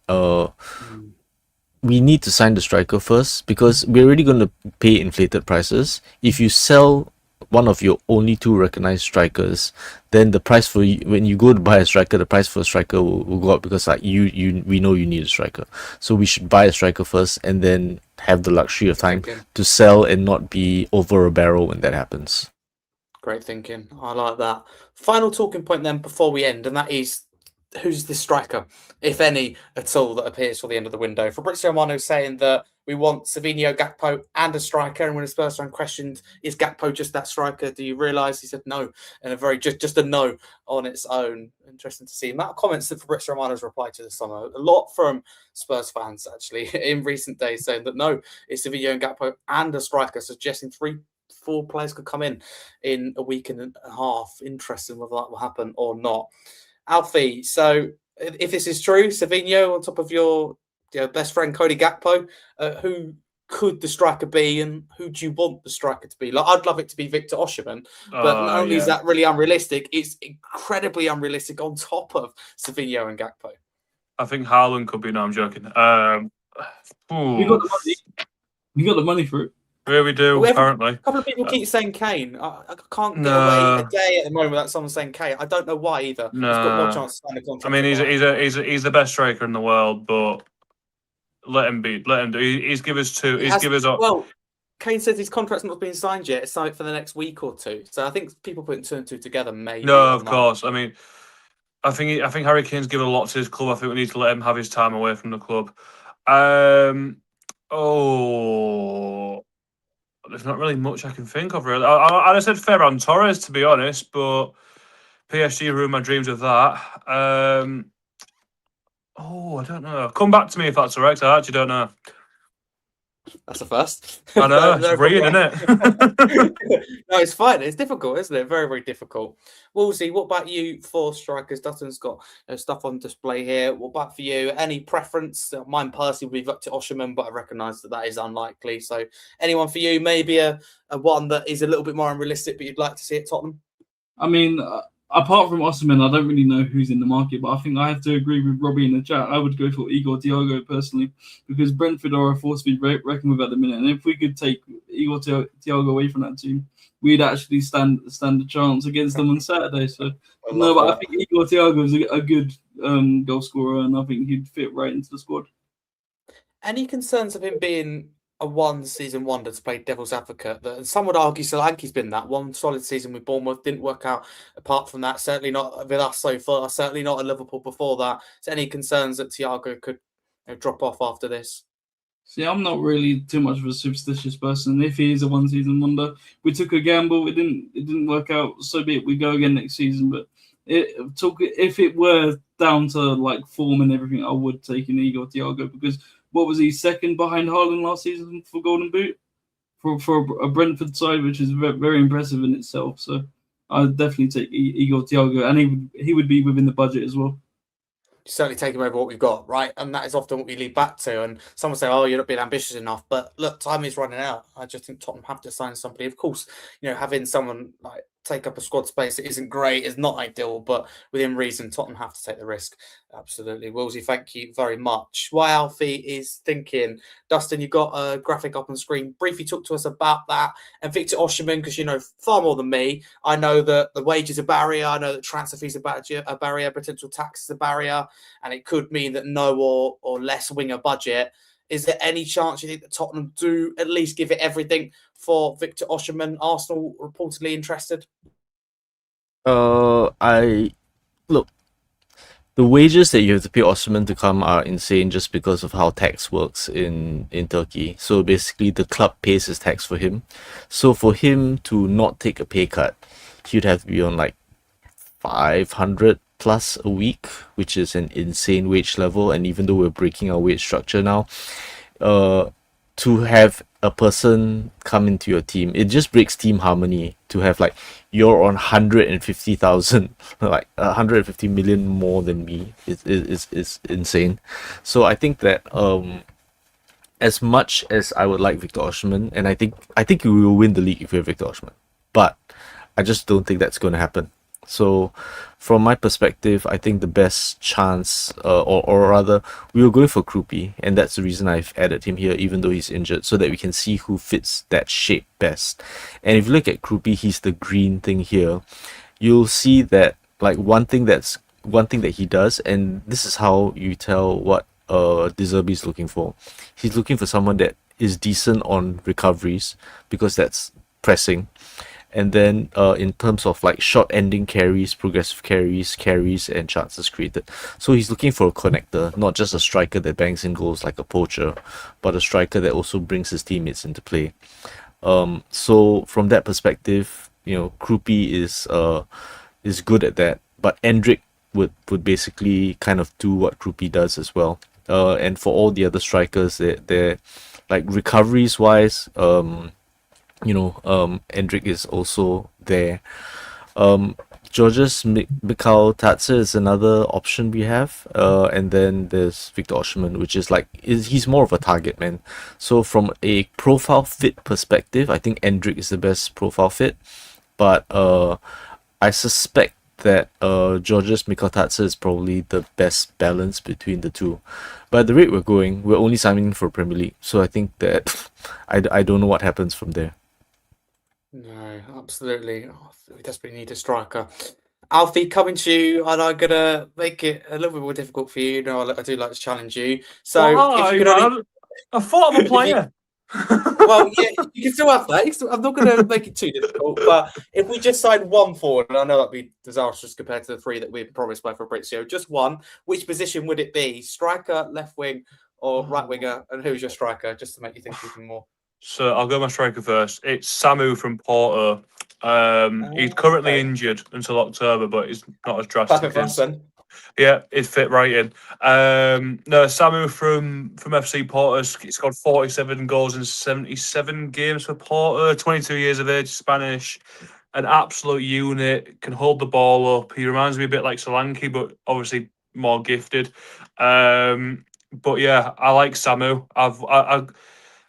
we need to sign the striker first, because we're already going to pay inflated prices. If you sell one of your only two recognized strikers, then the price for when you go to buy a striker, the price for a striker will go up, because we know you need a striker. So we should buy a striker first and then have the luxury of time to sell and not be over a barrel when that happens. Great thinking. I like that. Final talking point then before we end, and that is, who's the striker, if any, at all, that appears for the end of the window? Fabrizio Romano saying that we want Savinho, Gakpo, and a striker. And when his first round questioned, is Gakpo just that striker? Do you realise? He said no, and a very just a no on its own. Interesting to see. And that comments that Fabrizio Romano's replied to this summer. A lot from Spurs fans, actually, in recent days, saying that no, it's Savinho and Gakpo and a striker, suggesting 3-4 players could come in a week and a half. Interesting whether that will happen or not. Alfie, so if this is true, Savinho on top of your best friend Cody Gakpo, who could the striker be, and who do you want the striker to be? I'd love it to be Victor Osimhen, but not only is that really unrealistic, it's incredibly unrealistic on top of Savinho and Gakpo. I think Haaland could be. No, I'm joking. We got the money. We got the money for it. Yeah, we do, apparently. A couple of people keep saying Kane. I can't get away a day at the moment without someone saying Kane. I don't know why either. No. He's got more chance to sign a contract. I mean, he's the best striker in the world, but let him do. He's give us two. Well, Kane says his contract's not being signed yet. It's signed for the next week or two. So I think people putting two and two together maybe. No, of course. I mean, I think Harry Kane's given a lot to his club. I think we need to let him have his time away from the club. There's not really much I can think of, really. I'd have said Ferran Torres, to be honest, but PSG ruined my dreams of that. I don't know. Come back to me if that's all right. I actually don't know. That's a first. I know, it's weird, isn't it? No, it's fine. It's difficult, isn't it? Very, very difficult. Wheelsy, what about you for strikers? Dustin's got stuff on display here. What about for you? Any preference? Mine personally would be Victor Osimhen, but I recognise that is unlikely. So anyone for you? Maybe a one that is a little bit more unrealistic, but you'd like to see at Tottenham? I mean, apart from Osimhen, I don't really know who's in the market, but I think I have to agree with Robbie in the chat. I would go for Igor Thiago personally, because Brentford are a force to be reckoned with at the minute. And if we could take Igor Thiago away from that team, we'd actually stand a chance against them on Saturday. So, I think Igor Thiago is a good goal scorer, and I think he'd fit right into the squad. Any concerns of him being a one-season wonder, to play devil's advocate? That some would argue Solanke's been that one solid season with Bournemouth, didn't work out. Apart from that, certainly not with us so far. Certainly not at Liverpool before that. So any concerns that Thiago could drop off after this? See, I'm not really too much of a superstitious person. If he is a one-season wonder, we took a gamble. It didn't work out. So be it. We go again next season. But if it were down to form and everything, I would take an Igor Thiago, because what was he, second behind Haaland last season for Golden Boot for a Brentford side, which is very impressive in itself. So I'd definitely take Igor Thiago, and he would be within the budget as well. Certainly take him over what we've got, right? And that is often what we lead back to. And someone say, "Oh, you're not being ambitious enough." But look, time is running out. I just think Tottenham have to sign somebody. Of course, having someone like take up a squad space that isn't great, is not ideal, but within reason, Tottenham have to take the risk. Absolutely. Wheelsy, thank you very much. Why Alfie is thinking. Dustin, you got a graphic up on screen. Briefly talk to us about that. And Victor Osimhen, because you know far more than me. I know that the wage is a barrier. I know that transfer fees are a barrier, potential tax is a barrier, and it could mean that no or less winger budget. Is there any chance you think that Tottenham do at least give it everything for Victor Osimhen? Arsenal reportedly interested. I look. The wages that you have to pay Osimhen to come are insane just because of how tax works in Turkey. So basically, the club pays his tax for him. So for him to not take a pay cut, he'd have to be on like 500 plus a week, which is an insane wage level. And even though we're breaking our wage structure now, to have a person come into your team, it just breaks team harmony to have like you're on 150,000, like 150 million more than me. It's insane. So I think that as much as I would like Victor Osimhen, and I think we will win the league if we have Victor Osimhen, but I just don't think that's going to happen. So from my perspective, I think the best chance, or rather, we were going for Krupi, and that's the reason I've added him here, even though he's injured, so that we can see who fits that shape best. And if you look at Krupi, he's the green thing here. You'll see that like one thing that he does, and this is how you tell what De Zerbi is looking for. He's looking for someone that is decent on recoveries because that's pressing. And then in terms of like short ending carries, progressive carries, and chances created. So he's looking for a connector, not just a striker that bangs in goals like a poacher, but a striker that also brings his teammates into play. So from that perspective, you know, Krupi is good at that. But Endrick would basically kind of do what Krupi does as well. And for all the other strikers, they're like recoveries wise, Endrick is also there. Georges Mikau-Tatze is another option we have. And then there's Victor Osimhen, which is like, he's more of a target man. So from a profile fit perspective, I think Endrick is the best profile fit. But I suspect that Georges Mikau-Tatze is probably the best balance between the two. But at the rate we're going, we're only signing for Premier League. So I think that I don't know what happens from there. No, absolutely. Oh, we desperately need a striker. Alfie, coming to you, and I'm gonna make it a little bit more difficult for you. I do like to challenge you. So, if you could only... I thought I'm a player. Well, yeah, you can still have that. I'm not going to make it too difficult, but if we just signed one forward, and I know that'd be disastrous compared to the three that we've promised by Fabrizio, just one, which position would it be? Striker, left wing, or right winger? And who's your striker, just to make you think even more? So I'll go my striker first. It's Samu from Porto. He's currently injured until October, but it's not as drastic as... Yeah, it's fit right in. No, Samu from FC Porto. He's scored 47 goals in 77 games for Porto. 22 years of age, Spanish. An absolute unit. Can hold the ball up. He reminds me a bit like Solanke, but obviously more gifted. But yeah, I like Samu.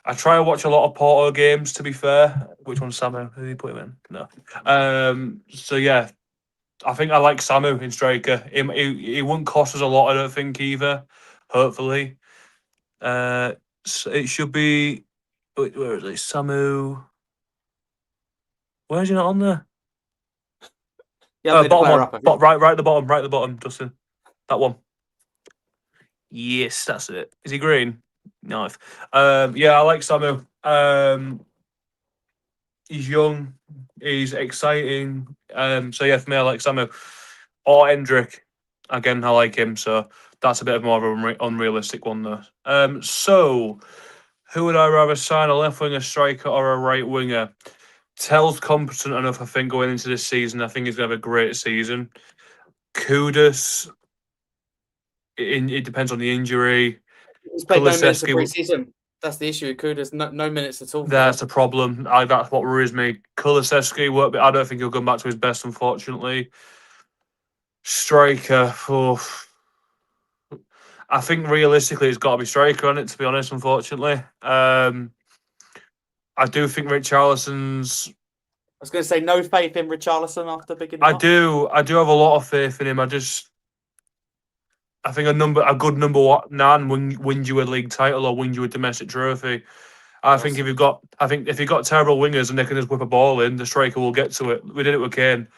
I try to watch a lot of Porto games, to be fair. Which one's Samu? Who did he put him in? No. So yeah, I think I like Samu in striker. He wouldn't cost us a lot, I don't think, either. Hopefully. So it should be... Where is it? Samu... Where is he not on there? Yeah, bottom one. Right at the bottom, Dustin. That one. Yes, that's it. Is he green? Nice. Yeah, I like Samu. He's young. He's exciting. So yeah, for me, I like Samu. Or Endrick. Again, I like him. So that's a bit more of an unrealistic one, though. So who would I rather sign? A left winger, striker, or a right winger? Tell's competent enough, I think, going into this season. I think he's going to have a great season. Kudus, it depends on the injury. He's played no minutes of pre-season. That's the issue with Kudus. No minutes at all. That's the problem. That's what worries me. Kulusevski won't be... I don't think he'll come back to his best, unfortunately. Striker. I think realistically it's got to be striker on it, to be honest, unfortunately. I do think Richarlison's was going to say no faith in Richarlison after beginning. I do have a lot of faith in him. I think a good number 9 wins you a league title or wins you a domestic trophy. I think if you've got terrible wingers and they can just whip a ball in, the striker will get to it. We did it with Kane.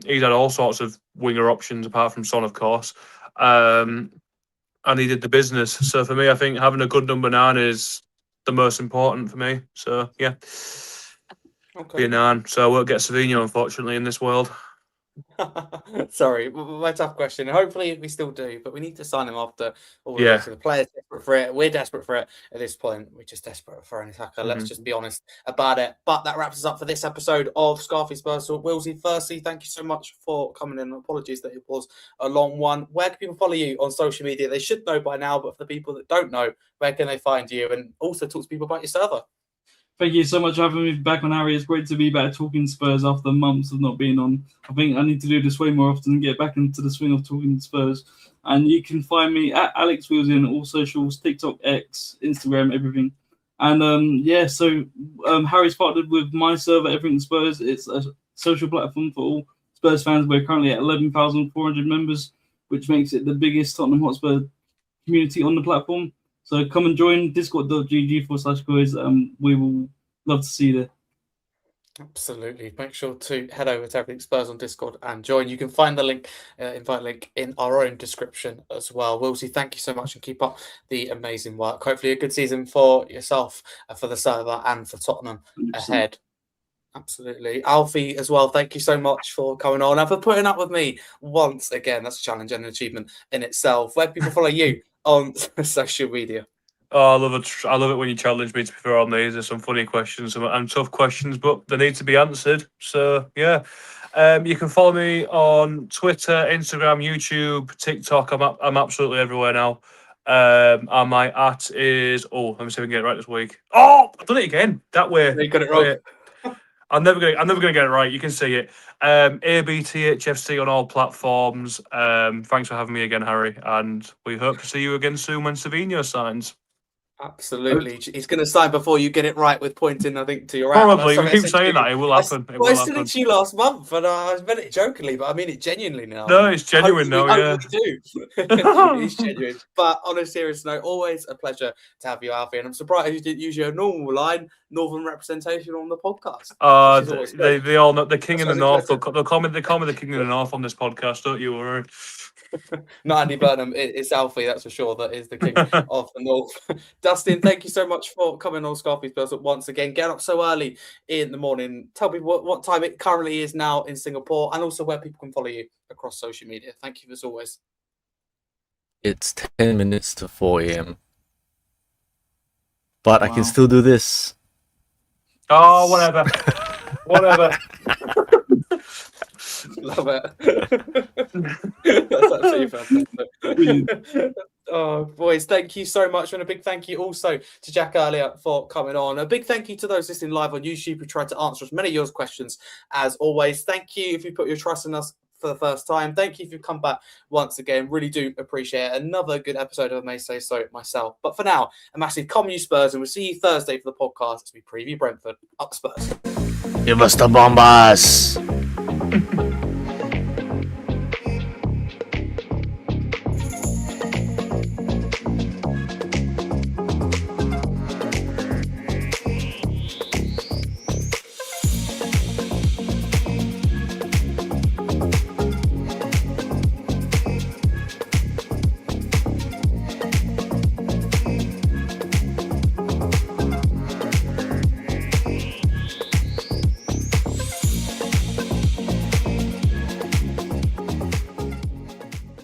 He's had all sorts of winger options apart from Son, of course, and he did the business. So for me, I think having a good number 9 is the most important for me. So yeah, be a 9. So I won't get Savinho, unfortunately, in this world. Sorry, my tough question. Hopefully we still do, but we need to sign him after all of Yeah. this. So the players desperate for it. We're desperate for it at this point. We're just desperate for an attacker. Let's just be honest about it. But that wraps us up for this episode of Scarfey Spurs. Wheelsy, firstly, thank you so much for coming in. Apologies that it was a long one. Where can people follow you on social media? They should know by now, but for the people that don't know, where can they find you? And also talk to people about your server. Thank you so much for having me back on, Harry. It's great to be back talking Spurs after months of not being on. I think I need to do this way more often and get back into the swing of talking Spurs. And you can find me at Alex Wheelsy on all socials, TikTok, X, Instagram, everything. And Harry's partnered with my server, Everything Spurs. It's a social platform for all Spurs fans. We're currently at 11,400 members, which makes it the biggest Tottenham Hotspur community on the platform. So come and join discord.gg/guys. We will love to see you there. Absolutely. Make sure to head over to Everything Spurs on Discord and join. You can find the link, invite link in our own description as well. Wheelsy, thank you so much and keep up the amazing work. Hopefully a good season for yourself, for the server and for Tottenham 100%. ahead. Absolutely. Alfie as well, thank you so much for coming on and for putting up with me once again. That's a challenge and an achievement in itself. Where people follow you on social media? Oh, I love it. I love it when you challenge me to be fair on these. There's some funny questions and tough questions, but they need to be answered. So yeah, you can follow me on Twitter, Instagram, YouTube, TikTok. I'm absolutely everywhere now. And my @ is let me see if I can get it right this week. Oh, I've done it again. That way. You got it wrong. I'm never gonna get it right. You can see it. ABTHFC on all platforms. Thanks for having me again, Harry, and we hope to see you again soon when Savinho signs. Absolutely. He's going to sign before you get it right with pointing, I think, to your Probably. We keep saying that. It will happen. I said it to you last month, and I meant it jokingly, but I mean it genuinely now. No, it's genuine now, yeah. Do. It's genuine. But on a serious note, always a pleasure to have you, Alfie. And I'm surprised you didn't use your normal line, Northern representation on the podcast. They all know the King in the North. They'll call me the King in the North on this podcast, don't you worry. Not Andy Burnham, it's Alfie, that's for sure. That is the King of the North. Dustin, thank you so much for coming on Scarfey Spurs once again. Get up so early in the morning. Tell people what time it currently is now in Singapore and also where people can follow you across social media. Thank you as always. It's 10 minutes to 4 a.m. But I can still do this. Oh, whatever. Whatever. Love it. That's absolutely fantastic. Oh, boys, thank you so much. And a big thank you also to Jack earlier for coming on. A big thank you to those listening live on YouTube who tried to answer as many of your questions as always. Thank you if you put your trust in us for the first time. Thank you if you've come back once again. Really do appreciate it. Another good episode of I May Say So myself. But for now, a massive come you Spurs, and we'll see you Thursday for the podcast as we preview Brentford. Up Spurs. Give us the bombas.